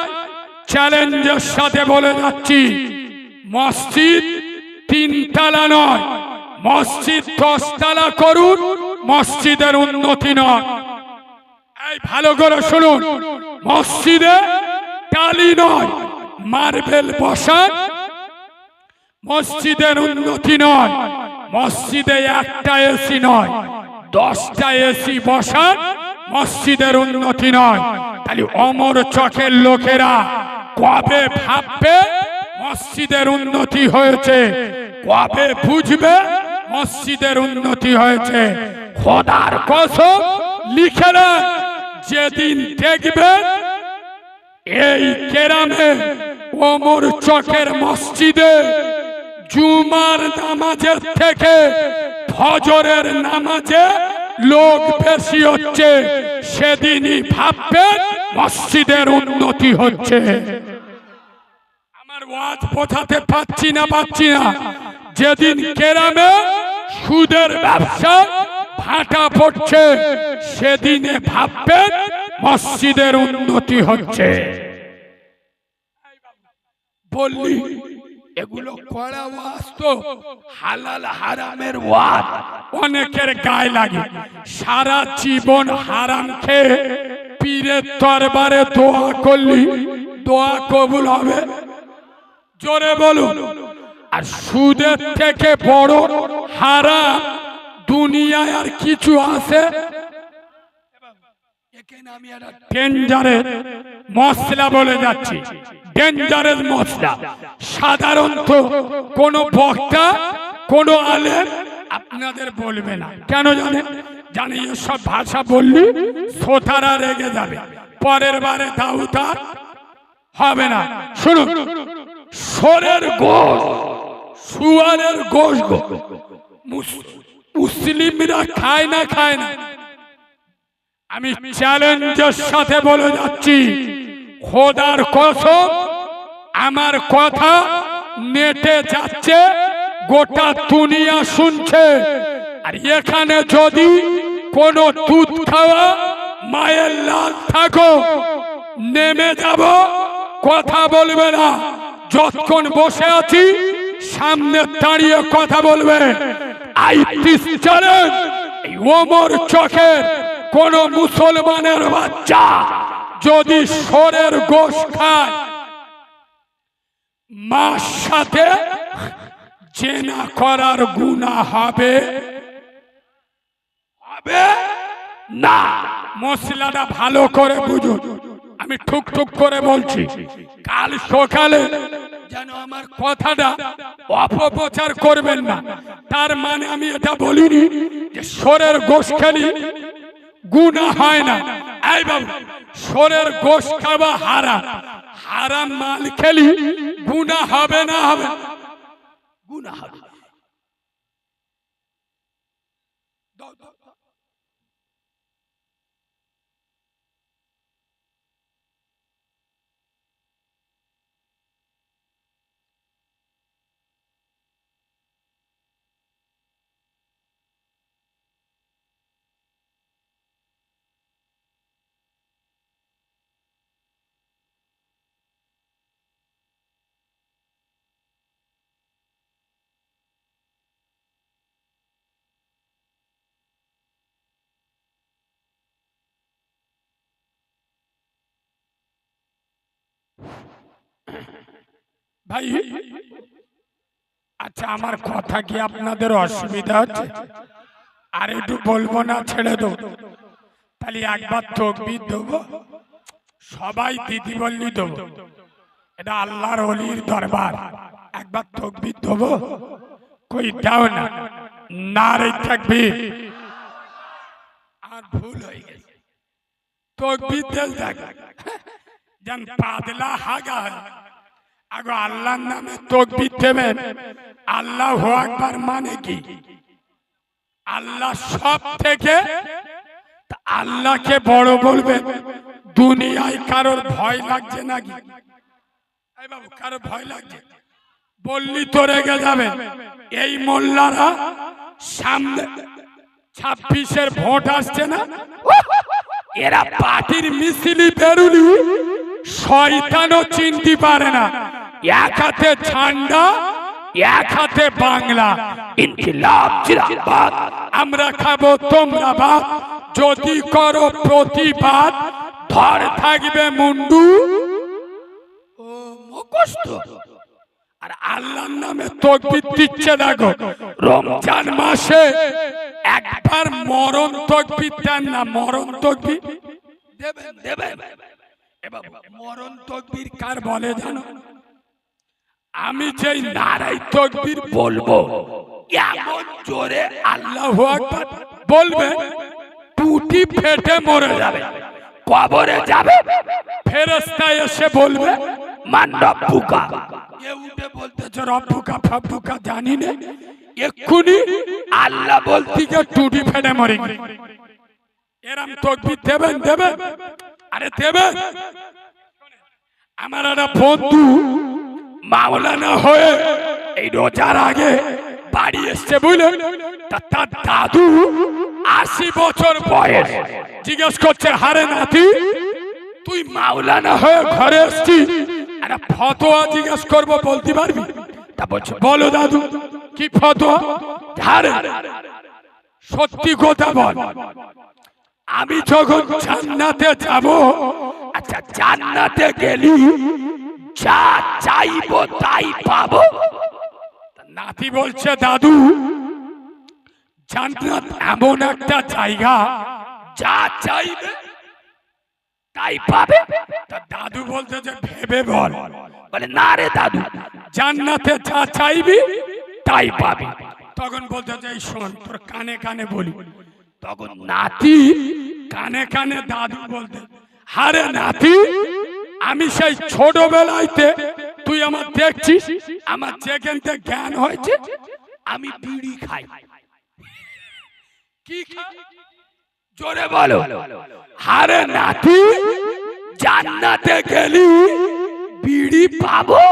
চ্যালেঞ্জের সাথে বলে যাচ্ছি, মসজিদ 3 তলা নয়, মসজিদ 10 তলা করুন, মসজিদের উন্নতি নয়। এই ভালো করে শুনুন, মসজিদে টালি নয়, মার্বেল বসান, মসজিদের উন্নতি নয়। মসজিদে একটা এসি নয়, 10টা এসি বসান, মসজিদের উন্নতি নয়। তাহলে ওমর চকের লোকেরা কবে ভাববে মসজিদের উন্নতি হয়েছে, কবে বুঝবে মসজিদের উন্নতি হয়েছে? খোদার কসম লিখে নেন, যেদিন দেখবেন এই গ্রামে ওমর চকের মসজিদে জুমার নামাজের থেকে ফজরের নামাজে লোক বেশি হচ্ছে, সেদিনই ভাববেন মসজিদের উন্নতি হচ্ছে। আমার ওয়াজ বোঝাতে পারছি না? যেদিন গ্রামে সুদের ব্যবসা ভাটা পড়ছে, সেদিনে ভাববেন মসজিদের উন্নতি হচ্ছে। বললি এগুলো করা ওয়াজ তো হালাল হারামের ওয়াজ, অনেকের গায়ে লাগে। সারা জীবন হারাম খেয়ে পীরের দরবারে দোয়া করলি, দোয়া কবুল হবে? জোরে বলুন। আর সুদের থেকে বড় হারাম দুনিয়ায় আর কিছু আছে? দেখেন আমি একটা ডেঞ্জারের মশলা বলে যাচ্ছি, ডেঞ্জারের মশলা। সাধারণত কোন বক্তা কোন আলেম আপনাদের বলবে না, কেন জানেন? জানি এসব ভাষা বললি শ্রোতারা রেগে যাবে, পরের বারে দাউতার হবে না। শুনুন, সোরের গোশ, শুয়ারের গোশ মুসলিমরা খায় না, খায় না। আমি চ্যালেঞ্জের সাথে বলে যাচ্ছি, খোদার কসম, আমার কথা নেটে যাচ্ছে, গোটা দুনিয়া শুনছে। আর এখানে যদি কোন দুধ খাওয়া মায়ের লাল থাকো, নেমে যাব, কথা বলবে না। যতক্ষণ বসে আছি সামনে দাঁড়িয়ে কথা বলবে। এই ওমর চোখের কোন মুসলমানের বাচ্চা যদি সোরের গোশ খায়, মার সাথে জেনা করার গুনাহ হবে না। মশলাটা ভালো করে বুঝুন, আমি ঠুক ঠুক করে বলছি। কাল সকালে যেন আমার কথাটা অপপ্রচার করবেন না। তার মানে আমি এটা বলিনি যে সোরের গোশ খেলি গুনাহ হয় না। এই বাবু, সোরের গোশ খাওয়া হারাম, হারাম মাল খেলি গুনাহ হবে না? হবে, গুনাহ হবে। ভাই, আচ্ছা, আমার কথা কি আপনাদের অসুবিধা হচ্ছে? আর একটু বলবো না, ছেড়ে দেবো? তাহলে একবার তাকবীর দেবো, সবাই দিদি বললি দেবো। এটা আল্লাহর ওলির দরবার, একবার তাকবীর দেবো। কই দাও না, নারে তাকবীর। আর ভুল হয়ে গেছে, তাকবীর দেন যেন পাদলা হাগা। আগে আল্লাহর নামে তাকবীর দেবেন। আল্লাহু আকবার মানে কি? আল্লাহ সব থেকে, আল্লাহকে বড় বলবেন। দুনিয়ায় কারোর ভয় লাগছে নাকি? এই বাবু, কারো ভয় লাগছে? বললি তো রেগে যাবে। এই মোল্লারা সামনে 26-এর ভোট আসছে না, এরা পার্টির মিছিলি বেরুলি শয়তানও চিনতে পারে না। এক হাতে ঝান্ডা, এক হাতে বাংলা। ইনকিলাব জিন্দাবাদ, আমরা খাবো তোমরা বাদ। যদি করো প্রতিবাদ, ধর থাকবে মুন্ডু ও মুখস্থ। আর আল্লাহর নামে তাকবীর দিচ্ছে। দেখো, রমজান মাসে একবার মরণ তাকবীর দেন না? মরণ তাকবীর দেবেন, দেবেন। মরণ তাকবীর কার বলে জানো? আমি যেই নারাই তাকবীর বলবো, এমন জোরে আল্লাহু আকবার বলবে, টুটি ফেটে মরে যাবে, কবরে যাবে। ফেরেশতা এসে বলবে, মান রব্বুকা। এ উঠে বলতেছে রব্বুকা ফাব্বুকা জানি না, এক্ষুনি আল্লাহ বলতে গিয়ে টুটি ফেটে মরে গেল। এরম তাকবীর দেবেন, দেবেন? আরে দেবেন। আমার একটা বন্ধু মাওলানা হয়ে এই রোজার আগে বাড়ি এসছে, বুঝলেন? তার দাদু 80 বছর বয়স। জিজ্ঞেস করছে, হারে নাতি, তুই মাওলানা হয়ে ঘরে এসছিস, একটা ফতোয়া জিজ্ঞেস করবো, বলতে পারবি? তা বলছে, বলো দাদু, কি ফতোয়া? হারে সত্যি কথা বল, আমি যখন জান্নাতে যাব, আচ্ছা জান্নাতে গেলি যা চাইবো তাই পাবো? নাতি বলছে, দাদু, জান্নাত এমন একটা জায়গা, যা চাইবে তাই পাবে। তা দাদু বলতে যে ভেবে বল, বলে না রে দাদু, জান্নাতে যা চাইবি তাই পাবে। তখন বলতে যে এই শোন, তোর কানে কানে বলি। তখন নাতি কানে কানে দাদু বলতে, হারে নাতি, আমি সেই ছোটবেলাইতে তুই আমার দেখছিস, আমার যেখান থেকে জ্ঞান হয়েছে আমি বিড়ি খাই। কি খাই? জোরে বলো। হারে নাতি, জান্নাতে গেলি বিড়ি পাবো।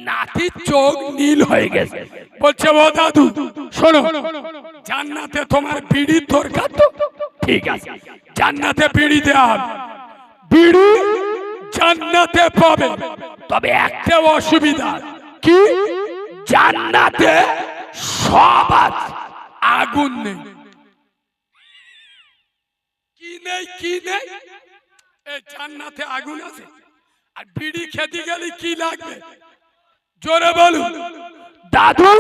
নাতির চোখ নীল হয়ে গেছে। বলছে ও দাদু শোনো, জান্নাতে তোমার বিড়ির দরকার তো, ঠিক আছে, জান্নাতে বিড়ি দেওয়া হবে, বিড়ি জান্নাতে পাবে, তবে একটা একটা অসুবিধা কি? জান্নাতে সব আছে, আগুন নেই। কি নেই? কি নেই? এই জান্নাতে আগুন আছে, আর বিড়ি খেতে গেলে কি লাগবে? জোরে বলুন। দাদু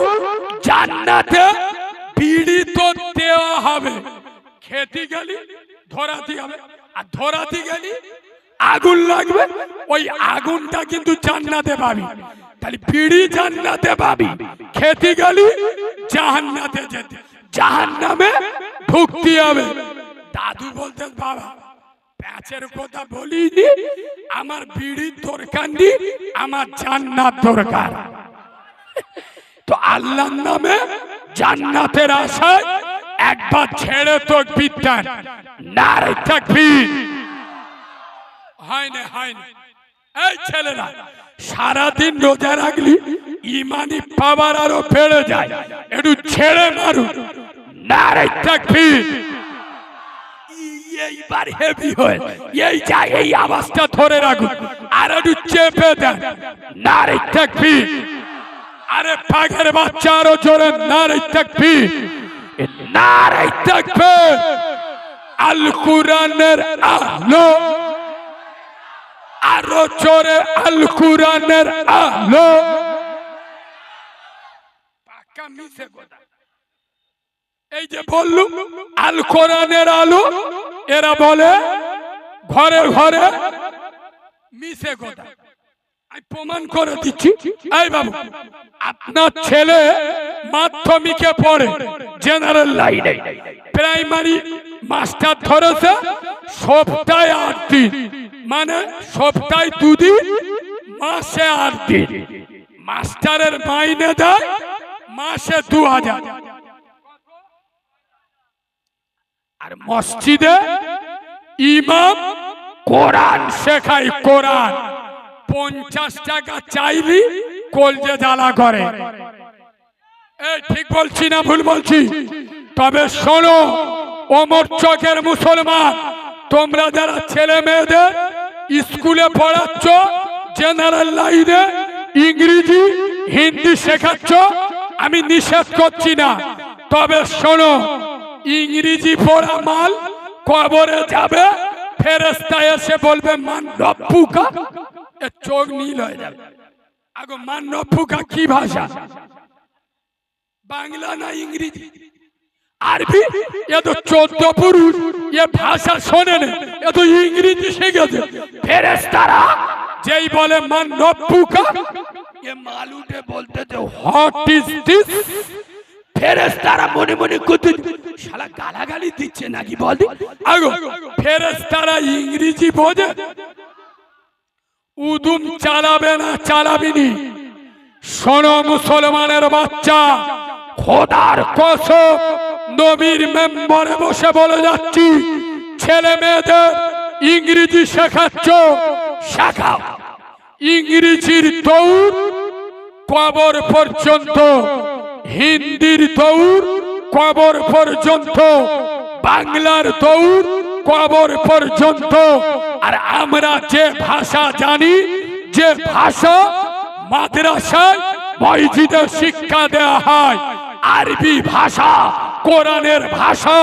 জান্নাতে বিড়ি তো দেওয়া হবে, খেতে গেলে ধরাতে হবে, আর ধরাতে গেলে আগুন লাগবে। ওই আগুনটা কিন্তু জান্নাতে পাবি। তাহলে বিড়ি জান্নাতে পাবি, খেতে গেলে জাহান্নাতে যেতে, জাহান্নামে ঢুকতে হবে। দাদু বলতে বাবা প্যাচের কথা বলিনি, আমার বিড়ির দরকার নেই, আমার জান্নাত দরকার। তো আল্লাহর নামে জান্নাতের আশায় একবার ছেড়ে তো বিদ্যান নারে তাকবীর। হয় না, হয় না। এই ছেলেরা সারাদিন রোজা রাখলি ইমানি পাওয়ার আরো বেড়ে যায়, একটু ছেড়ে মারুন নারে তাকবীর। এইবার হেভি হয়ে এই যা, এই আওয়াজটা ধরে রাখুন, আর একটু চেপে দেন নারে তাকবীর। আরে পাগের বাচ্চা আরো জোরে নারে তাকবীর, নারে তাকবীর। আল কুরআনের আলো, আরো জোরে আল কুরআনের আলো। পাকা মিছে কথা। এই যে বললুম আল কোরআনের আলো, এরা বলে ঘরে ঘরে মিছে কথা। আমি প্রমাণ করে দিচ্ছি। এই বাবু, আপনার ছেলে মাধ্যমিকে পড়ে, জেনারেল লাইনে, প্রাইমারি মাস্টার ধরেছে সপ্তাহে 8 দিন, মানে সপ্তাহে 2 দিন, মাসে 8 দিন। মাস্টারের মাইনে দেয় মাসে 2000। আর মসজিদে ইমাম কোরআন শেখায়, কোরআন 50 টাকা চাইলি কলজে জ্বালা করে। এই ঠিক বলছি না ভুল বলছি? তবে শোনো ওমর চকের মুসলমান, তোমরা যারা ছেলে মেয়েদের স্কুলে পড়াচ্ছ, জেনারেল লাইনে ইংরেজি হিন্দি শেখাচ্ছ, আমি নিষেধ করছি না, তবে শোনো ইংরেজি পড়া মাল কবরে যাবে, ফেরেশতা এসে বলবে মান রব্বুকা, এর চোখ নীল হয়ে যাবে। আগো মান রব্বুকা কি ভাষা? বাংলা না ইংরেজি? আরবি? এ তো 14 পুরুষ, এ ভাষা শোনে না, এ তো ইংরেজি শিখেছে। ফেরেশতারা যেই বলে মান রব্বুকা, এ মালুটে বলতে যে হোয়াট ইজ দিস, ফেরেশতারা মনে মনে করতে শালা গালাগালি দিচ্ছে নাকি বল। আগো ফেরেশতারা ইংরেজি বোঝে? উদুম চালাবে না চালাবিনি? শোনো মুসলমানের বাচ্চা, খোদার কসম নবীর মেম্বারে বসে বলে যাচ্ছি, ছেলে মেয়েদের ইংরেজি শেখাচ্ছ, শেখাও। ইংরেজির দৌড় কবর পর্যন্ত, হিন্দির দৌড় কবর পর্যন্ত, বাংলার দৌড় কবর পর্যন্ত। আর আমরা যে ভাষা জানি, যে ভাষা মাদ্রাসায় মসজিদে শিক্ষা দেওয়া হয়, আরবি ভাষা, কোরআনের ভাষা,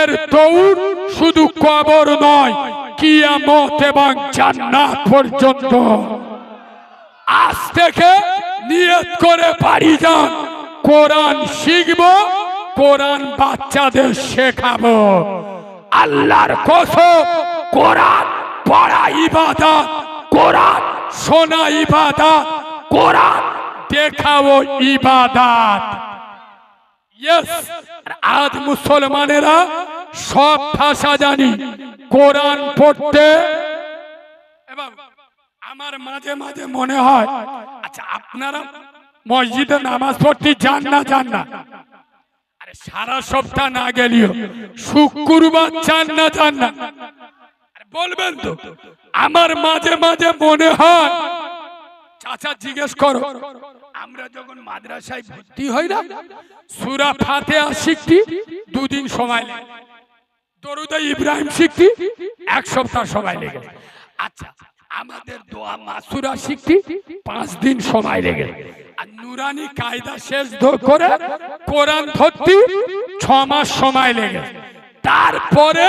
এর দৌড় শুধু কবর নয়, কিয়ামত এবং জান্নাত পর্যন্ত। আজ থেকে নিয়ত করে বাড়ি যান, কোরআন শিখবো, কোরআন বাচ্চাদের শেখাবো। আল্লাহর কসম কোরআন পড়া ইবাদত, কোরআন শোনা ইবাদত, কোরআন দেখাও ইবাদত। ইয়েস, আজ মুসলমানেরা সব ভাষা জানি, কোরআন পড়তে এবং আমার মাঝে মাঝে মনে হয়, আচ্ছা আপনারা মসজিদে নামাজ পড়তে যান না? আরে সারা সপ্তাহ না গেলেও শুক্রবার যান না? বলবেন তো? আমার মাঝে মাঝে মনে হয়, চাচা জিজ্ঞেস করো, আমরা যখন মাদ্রাসায় ভর্তি হই না, সূরা ফাতিহা শিখতে 2 দিন সময় লাগে, দরুদ ইব্রাহিম শিখতে 1 সপ্তাহ সময় লেগে, আচ্ছা আমাদের দোয়া মাসুরা শিখতে 5 দিন সময় লেগে, আর নুরানি কায়দা শেষ করে কোরআন ধরতে 6 মাস সময় লেগে, তারপরে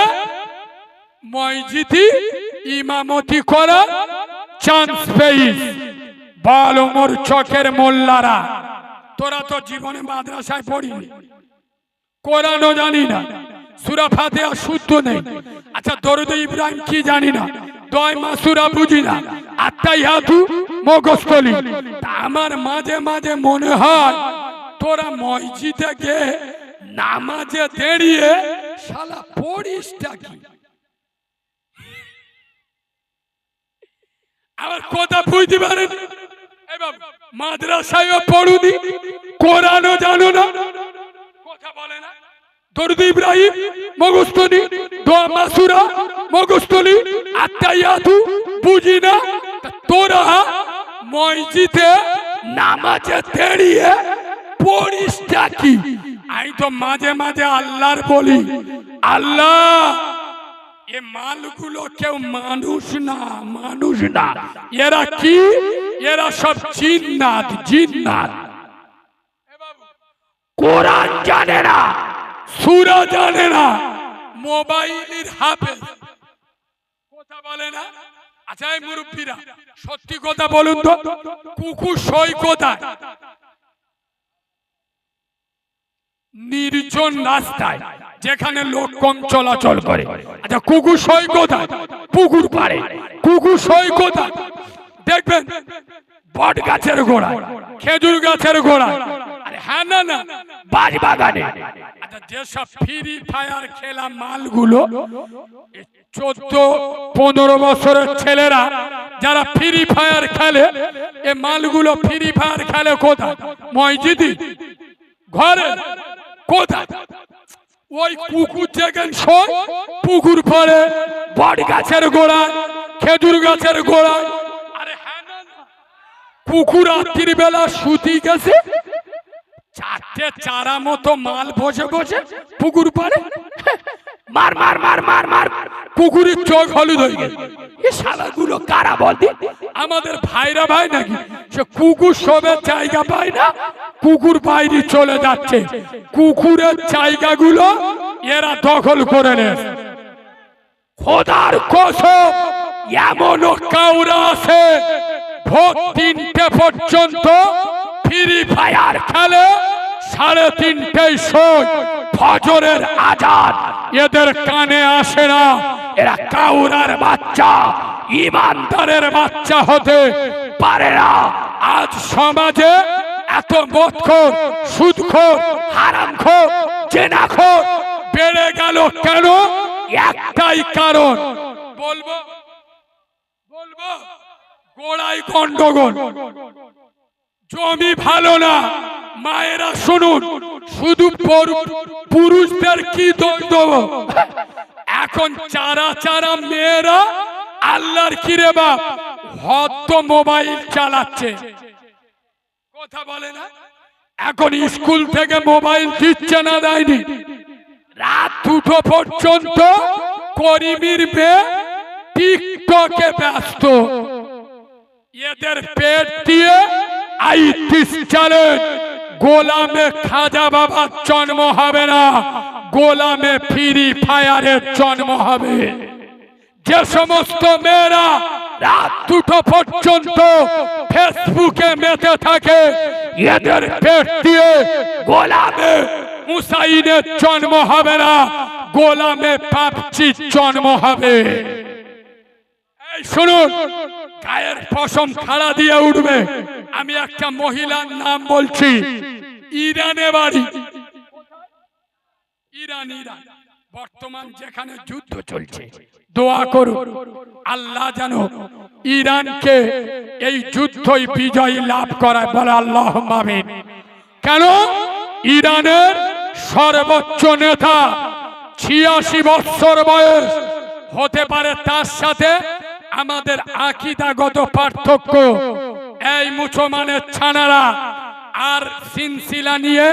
মসজিদে ইমামতি করা চান্স পেয়েছ। বল ওমর চকের মোল্লারা, তোরা তো জীবনে মাদ্রাসায় পড়িনি, কোরআনও জানি না, সূরা ফাতিহা শুদ্ধ নেই, আচ্ছা দরুদ ইব্রাহিম কি জানি না, দয় মাসুরা বুঝি না, আত্তাহিয়াতু মুখস্থলি। আমার মাঝে মাঝে মনে হয় তোরা মসজিদে গিয়ে নামাজে দাঁড়িয়ে শালা পড়িসটা কি? আমার কথা বুঝতে পারেন? মাদ্রাসায়ও পড়ুনি, কোরআনও জানো না, কথা বলে না, দরুদ ইব্রাহিম মুখস্থলি, দোয়া মাসুরা মুখস্থলি, আত্তাহিয়াতু বুঝি না, তোরা মসজিদে নামাজে দাঁড়িয়ে পড়িসটা কি? আমি তো মাঝে মাঝে আল্লাহর বলি, আল্লাহ এ মালগুলো কেউ মানুষ না, এরা কি? এরা সব জিন্নাত। কোরআন জানে না, সূরা জানে না, মোবাইলের হাফেজ, কথা বলে না। আচ্ছা এই মুরব্বীরা সত্যি কথা বলুন তো, কুকুর সই কোথায়? নির্জন রাস্তায় যেখানে লোক কম চলাচল করে। আচ্ছা কুকুর সই কোথায়? পুকুর পাড়ে। কুকুর সই কোথায়? দেখবেন বট গাছের গোড়ায়, খেজুর গাছের গোড়ায়, আরে হ্যাঁ না বাজ বাগানে। আচ্ছা যেসব ফ্রি ফায়ার খেলা মালগুলো 14-15 বছরের ছেলেরা যারা ফ্রি ফায়ার খেলে, এ মালগুলো ফ্রি ফায়ার খেলে কোথায়? মসজিদে, ঘরে, কোথায়? ওই কুকুর যেখানে শোয় পুকুর পড়ে, বট গাছের গোড়ায়, খেজুর গাছের গোড়ায়। আরে হ্যাঁ না, কুকুর রাত্রির বেলা শুতি গেছে, 4টে চারা মতো মাল বসে পুকুর পাড়ে, মার মার মার মার মার, কুকুরের চোখ হলুদ হয়ে গেছে। এই শালাগুলো কারা বলতে? আমাদের ভাইরা ভাই নাকি? সে কুকুর শোবার জায়গা পায় না, কুকুর বাইরে চলে যাচ্ছে, কুকুরের জায়গাগুলো এরা দখল করে নেয়। খোদার কসম, এমন কাউরা আছে ভোর 3টে পর্যন্ত ফ্রি ফায়ার খেলে, 3:30টায় শোয়, ফজরের আজান এদের কানে আসে না। এরা কাউরার বাচ্চা, ইমানদারের বাচ্চা হতে পারে না। আজ সমাজে এত মদখোর, সুদখোর, হারামখোর, জেনাখোর বেড়ে গেল কেন? একটাই কারণ, বলবো গোড়ায় গন্ডগোল, জমি ভালো না। মায়েরা শুনুন, শুধু পুরুষদের কি দোষ দেব? এখন চারা মেয়েরা আল্লাহর কিরে বাপ হত মোবাইল চালাচ্ছে, কথা বলে না। এখন স্কুল থেকে মোবাইল দিচ্ছে না, দেয়নি, রাত 2টো পর্যন্ত করিমির মেয়ে টিকটকে ব্যস্ত। এদের পেট দিয়ে আইটিস চ্যালেঞ্জ। গোলামে খাজা বাবার জন্ম হবে না, গোলামে ফ্রি ফায়ারের জন্ম হবে। যে সমস্ত মেয়েরা রাত 2টো পর্যন্ত ফেসবুকে মেতে থাকে, এদের পেট দিয়ে গোলামে হুসাইনের জন্ম হবে না, গোলামে পাপচির জন্ম হবে। এই শুনুন, গায়ের পশম খাড়া দিয়ে উঠবে। আমি একটা মহিলার নাম বলছি, ইরানে বাড়ি। ইরান বর্তমান যেখানে যুদ্ধ চলছে, দোয়া করুন আল্লাহ যেন ইরানকে এই যুদ্ধই বিজয় লাভ করায়, বলে আল্লাহুম্মা আমিন। কেন? ইরানের সর্বোচ্চ নেতা ৮৬ বছর বয়স হতে পারে, তার সাথে আমাদের আকীদাগত পার্থক্য। এই মুসলমানের ছানারা আর সিলসিলা নিয়ে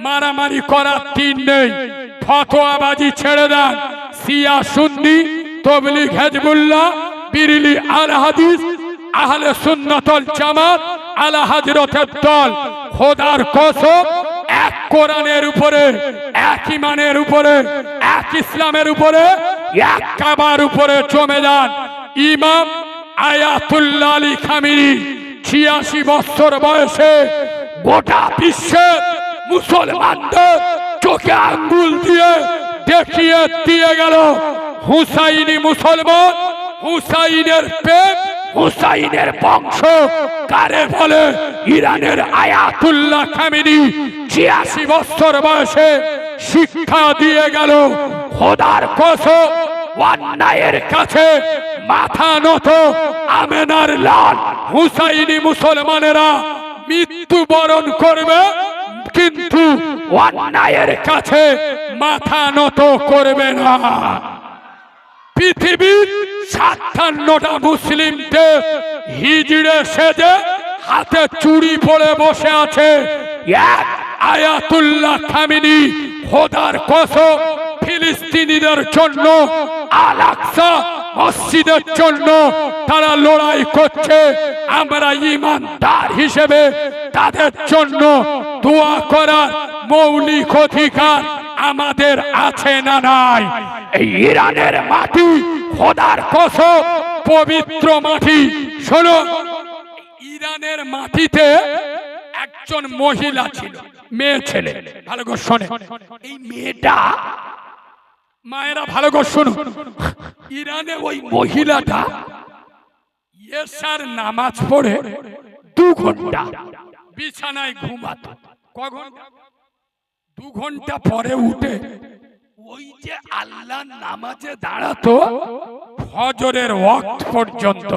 মারামারি করার দিন নেই। ফতোয়াবাজি ছেড়ে দেন। শিয়া সুন্নি, তাবলীগ, হিজবুল্লাহ, বিরলি, আল হাদিস, আহলে সুন্নাত ওয়াল জামাত, আলা হযরতের দল, খোদার কসম এক কোরআনের উপরে, এক ঈমানের উপরে, এক ইসলামের উপরে, এক কাবার উপরে জমে যান। ইমাম আয়াতুল্লাহ আলী খামেনি ৮৬ বছর বয়সে গোটা বিশ্বের মুসলমানদের চোখে আঙ্গুল দিয়ে দেখিয়ে দিয়ে গেল হুসাইনি মুসলমান, হুসাইনের প্রেম, হুসাইনের বংশ কারে বলে। ইরানের আয়াতুল্লাহ খামেনি ৮৬ বছর বয়সে শিক্ষা দিয়ে গেল, খোদার কসম অন্যায়ের কাছে মাথা নত আমেনার লাল হুসাইনি মুসলমানেরা মৃত্যুবরণ করবে, কিন্তু অন্যায়ের কাছে মাথা নত করবে না। পৃথিবীর ৫৭টা মুসলিম দেশ হিজড়ে সেজে হাতে চুড়ি পরে বসে আছে, এক আয়াতুল্লাহ খামেনি খোদার কসম ফিলিস্তিনিদের জন্য, আল আকসা মসজিদের জন্য তারা লড়াই করছে। আমরা ঈমানদার হিসেবে তাদের জন্য দোয়া করার মৌলিক অধিকার আমাদের আছে না নাই? এই ইরানের মাটি খোদার কসম পবিত্র মাটি। শোনো, ইরানের মাটিতে একজন মহিলা ছিল, মেয়ে ছেলে, ভালো করে শোনে। এই মেয়েটা, মায়েরা ভালো করে শুনুন, ইরানে ওই মহিলাটা এশার নামাজ পড়ে ২ ঘন্টা বিছানায় ঘুমাতো। ক ঘন্টা? ২ ঘন্টা পরে উঠে ওই যে আল্লাহর নামাজে দাঁড়াতো ফজরের ওয়াক্ত পর্যন্ত।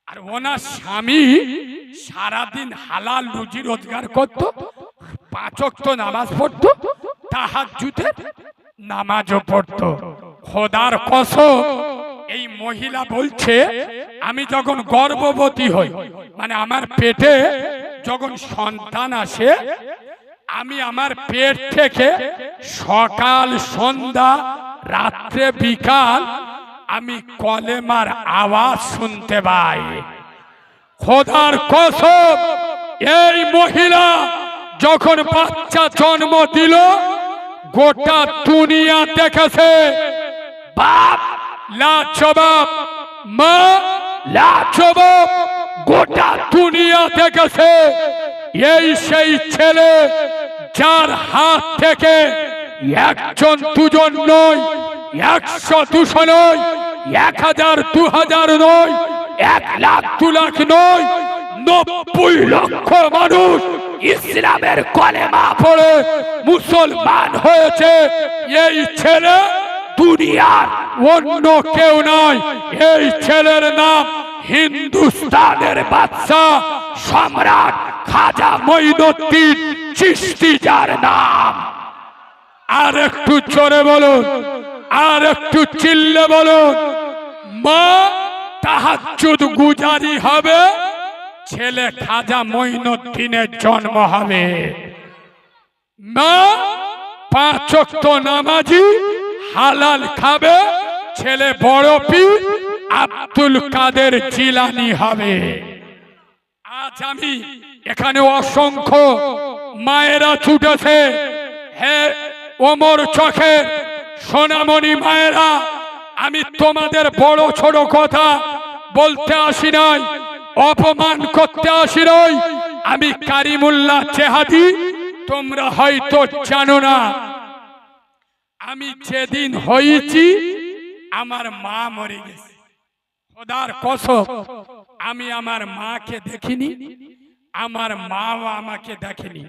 আর ওনার স্বামী সারাদিন হালাল রুজি রোজগার করত, ৫ ওয়াক্ত নামাজ পড়তো, তাহাজ্জুদের নামাজও পড়তো। খোদার কসম এই মহিলা বলছে, আমি যখন গর্ভবতী হই, মানে আমার পেটে যখন সন্তান আসে, আমি আমার পেট থেকে সকাল সন্ধ্যা রাত্রে বিকাল আমি কলেমার আওয়াজ শুনতে পাই। খোদার কসম এই মহিলা যখন বাচ্চা জন্ম দিল, গোটা দুনিয়া দেখেছে। বাপ লাজবাব, মা লাজবাব, গোটা দুনিয়া দেখেছে। এই সেই ছেলে যার হাত থেকে ১ ২ নয়, ১০০ ২০০ নয়, ১০০০ ২০০০ নয়, ১,০০,০০০ ২,০০,০০০ নয়, ৯০ লক্ষ মানুষ ইসলামের কলেমা পড়ে মুসলমান হয়েছে। এই ছেলে দুনিয়ার অন্য কেউ নয়, এই ছেলের নাম হিন্দুস্তানের বাদশা সম্রাট খাজা মঈনুদ্দিন চিশতি, যার নাম। আর একটু জোরে বলুন, আর একটু চিল্লে বলুন। মা তাহাজ্জুদ গুজারি হবে, ছেলে খাজা মঈনুদ্দিনের জন্ম হবে। মা ৫ ওয়াক্ত নামাজি, হালাল খাবে, ছেলে বড় পীর আব্দুল কাদের জিলানী হবে। আজ আমি এখানে অসংখ্য মায়েরা ছুটেছে, হে ওমর চোখে সোনামণি মায়েরা, আমি তোমাদের বড় ছোট কথা বলতে আসি নাই, অপমান করতে আসি নাই। আমি কারিমুল্লাহ জেহাদি, তোমরা হয়তো জানো না, আমি যেদিন হয়েছি আমার মা মরে গেছে। খোদার কসম আমি আমার মাকে দেখিনি, আমার মাও আমাকে দেখেনি।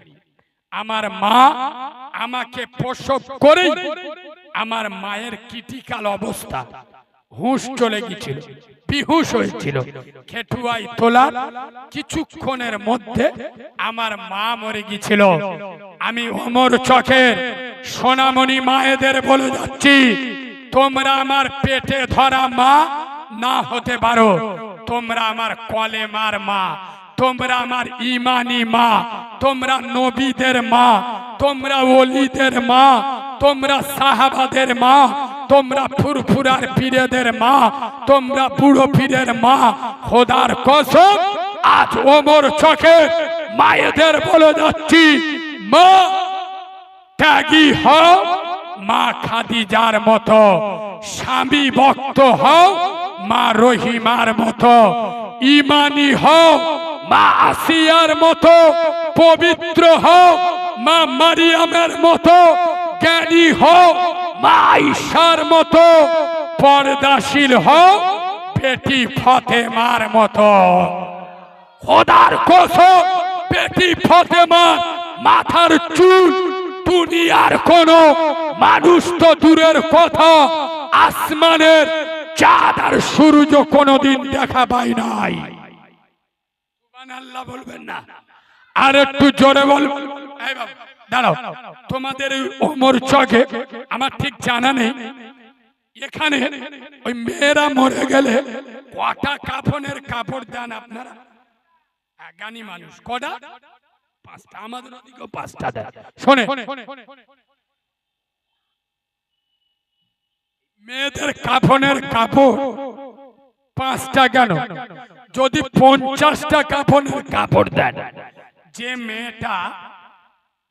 আমার মা আমাকে প্রসব করেই আমার মায়ের ক্রিটিক্যাল অবস্থা, হুঁশ চলে গিয়েছিল, বিহুশ হয়েছিল। খেটুয়াই তোলার কিছুক্ষণের মধ্যে আমার মা মরে গিয়েছিল। আমি অমর চকের সোনামণি মায়েদের বলে যাচ্ছি, তোমরা আমার পেটে ধরা মা না হতে পারো, তোমরা আমার কলেমার মা, তোমরা আমার ইমানি মা, তোমরা নবীদের মা, তোমরা ওলিদের মা, তোমরা সাহাবাদের মা, তোমরা ফুরফুরার পীরেদের মা, তোমরা বুড়ো পীরের মা। খোদার কসম আজ ওমর চকে মায়েদের বলে যাচ্ছি, মা ত্যাগী হও, মা খাদিজার মতো, স্বামী ভক্ত হও, মা রহিমার মতো, ইমানি হও, মা আসিয়ার মতো, পবিত্র হও, মা মারিয়ামের মতো, জ্ঞানী হও, মা আয়েশার মতো, পর্দাশীল হও, বেটি ফাতেমার মতো। খোদার কসম বেটি ফাতেমা মাথার চুল দুনিয়ার কোন মানুষ তো দূরের কথা, আসমানের চাঁদ আর সূর্য কোনদিন দেখা পায় নাই। সুবহানাল্লাহ বলবেন না? আর একটু জোরে বলবেন। এই বাবা দাঁড়াও, তোমাদের এই ওমর চকে আমার ঠিক জানা নেই, এখানে ওই মেয়েরা মরে গেলে কটা কাফনের কাপড় দেন আপনারা? জ্ঞানী মানুষ কটা? পাঁচটা। আমাদের ওদিকেও পাঁচটা দেয়। শোনে, মেয়েদের কাফনের কাপড় পাঁচটা কেন? যদি 50টা কাফনের কাপড় দেন, যে মেয়েটা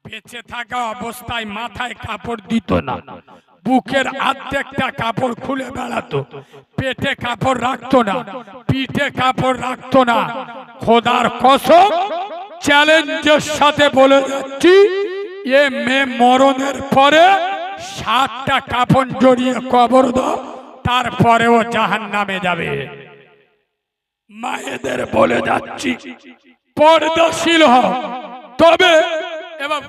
বেঁচে থাকা অবস্থায় মাথায় কাপড় দিত না, বুকের অর্ধেকটা কাপড় খুলে বেড়াতো, পেটে কাপড় রাখতো না, পিঠে কাপড় রাখতো না, খোদার কসম চ্যালেঞ্জের সাথে বলে যাচ্ছি, এ মেয়ে মরণের পরে 7টা কাফন জড়িয়ে কবর দাও, তারপরেও জাহান্নামে যাবে। মায়েদের বলে যাচ্ছি পর্দাশীল হও। তবে এবার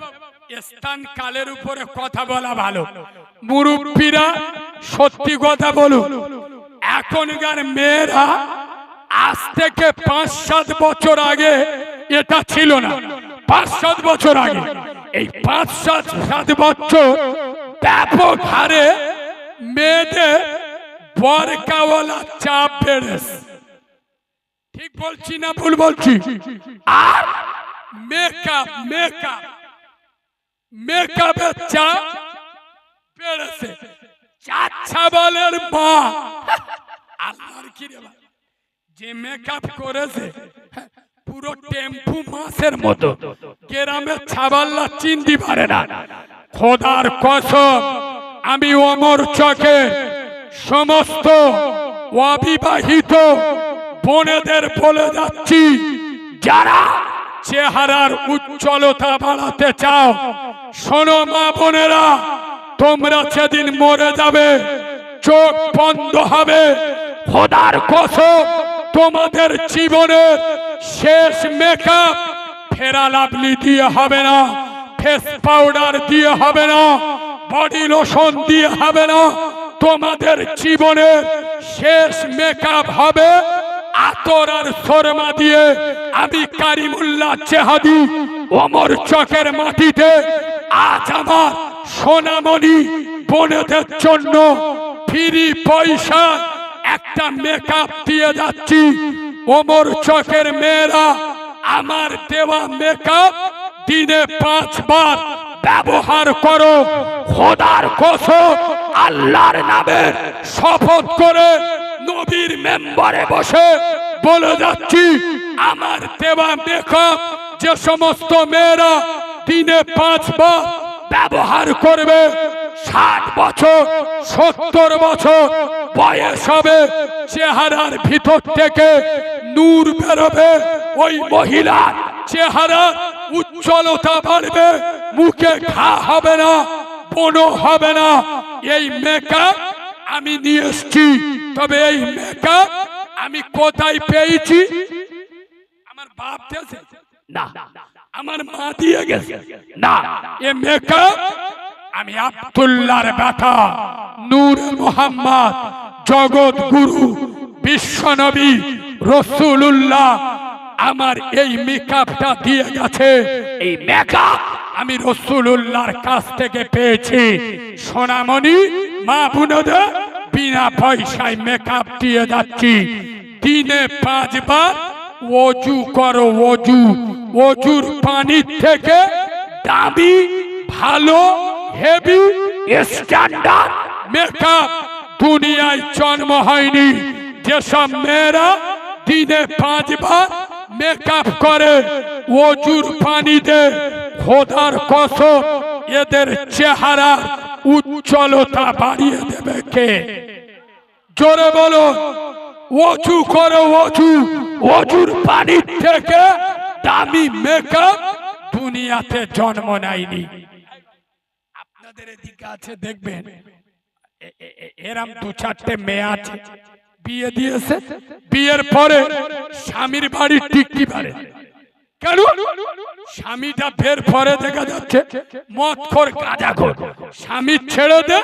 স্থান কালের উপরে কথা বলা ভালো, মুরব্বীরা সত্যি কথা বলুন। এখনকার মেয়েরা আজ থেকে 5-7 বছর আগে এটা ছিল না। 5-7 বছর আগে, এই 5-7 বছর ব্যাপক হারে মেয়েদের বরকাওয়ালা চাপ বেড়েছে। ঠিক বলছি না ভুল বলছি? আর মেকআপের চাপ বেড়েছে। চাচ্ছাবালের মা আল্লাহর কি রে, যে মেকআপ করেছে পুরো টেম্পু মাছের মতো, গ্রামের ছাবাল্লা চিনতে পারে না। খোদার কসম আমি ওমর চকে সমস্ত অবিবাহিত বোনেদের বলে যাচ্ছি, যারা চেহারার উজ্জ্বলতা বাড়াতে চাও, শোনো মা বোনেরা, তোমরা সেদিন মরে যাবে, চোখ বন্ধ হবে। খোদার কসম তোমাদের জীবনের শেষ মেকআপ ফেরা লাভলি দিয়ে হবে না, ফেস পাউডার দিয়ে হবে না, বডি লোশন দিয়ে হবে না। তোমাদের জীবনের শেষ মেকআপ হবে আতর আর শর্মা দিয়ে। আমি কারিমুল্লাহ চেহাদি ওমর চকের মাটিতে আজ আমার সোনামণি বোনেদের জন্য ফ্রি পয়সা একটা মেকআপ দিয়ে যাচ্ছি। ওমর চকের মেয়েরা আমার দেওয়া মেকআপ দিনে 5 বার ব্যবহার করো। খোদার কসম আল্লাহর নামে শপথ করে নবীর মেম্বারে বসে বলে যাচ্ছি, আমার দেওয়া মেকআপ যে সমস্ত মেয়েরা দিনে 5 বার ব্যবহার করবে, 60 বছর 70 বছর বয়স হবে, চেহারার ভিতর থেকে নূর বেরোবে, ওই মহিলার চেহারা উজ্জ্বলতা বাড়বে, মুখে ঘা হবে না, ব্রণ হবে না। এই মেকআপ আমি নিয়ে এসেছি, তবে এই মেকআপ আমি কোথায় পেয়েছি? আমার বাপ দিয়েছে না, আমার মা দিয়ে গেছে না, এ মেকআপ আমি আব্দুল্লাহর বেটা নূর মোহাম্মদ জগৎ গুরু বিশ্বনবী রাসূলুল্লাহ আমার এই মেকআপটা দিয়ে গেছে। এই মেকআপ আমি রাসূলুল্লাহর কাছ থেকে পেয়েছি। সোনামণি মা বোনদের বিনা পয়সায় মেকআপ দিয়ে যাচ্ছি। দিনে 5 বার ওযু করো, ওযু। ওযুর পানির থেকে দামি ভালো হেভি স্ট্যান্ডার্ড মেকআপ দুনিয়ায় জন্ম হয়নি। যেসব মেয়েরা দিনে 5 বার মেকআপ করে ওযুর পানিতে, খোদার কসম এদের চেহারা উজ্জ্বলতা বাড়িয়ে দেবে কে? জোরে বলো। ওযু করে ওযু, ওযুর পানির থেকে দামি মেকআপ দুনিয়াতে জন্ম নেয়নি। আপনাদের এদিকে আছে দেখবেন, এরম 2-4টে মেয়ে আছে বিয়ে দিয়েছে, বিয়ের পরে স্বামীর বাড়ি টিকটি পারে। কেন? স্বামীটা বের পরে দেখা যাচ্ছে মদখোর গাঁজাখোর, স্বামী ছেড়ে দে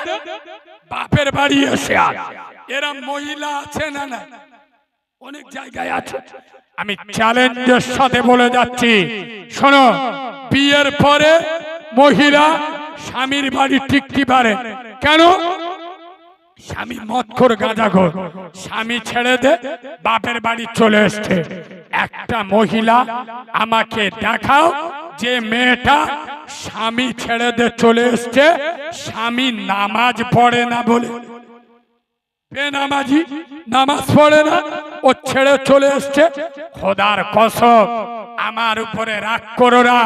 বাপের বাড়ি এসে আর। এরম মহিলা আছে না? না, অনেক জায়গায় আছে। আমি চ্যালেঞ্জের সাথে বলে যাচ্ছি, শোনো, বিয়ের পরে মহিলা স্বামীর বাড়ি টিকতে পারে। কেন? স্বামী মদখোর গাঁজাখোর, স্বামী ছেড়ে দে বাপের বাড়ি চলে এসছে। একটা মহিলা আমাকে দেখাও যে মেয়েটা স্বামী ছেড়ে দে চলে এসছে, স্বামী নামাজ পড়ে না বলে, বেনামাজি, নামাজ পড়ে না, ও ছেড়ে চলে এসছে। খোদার কসম আমার উপরে রাগ করো না।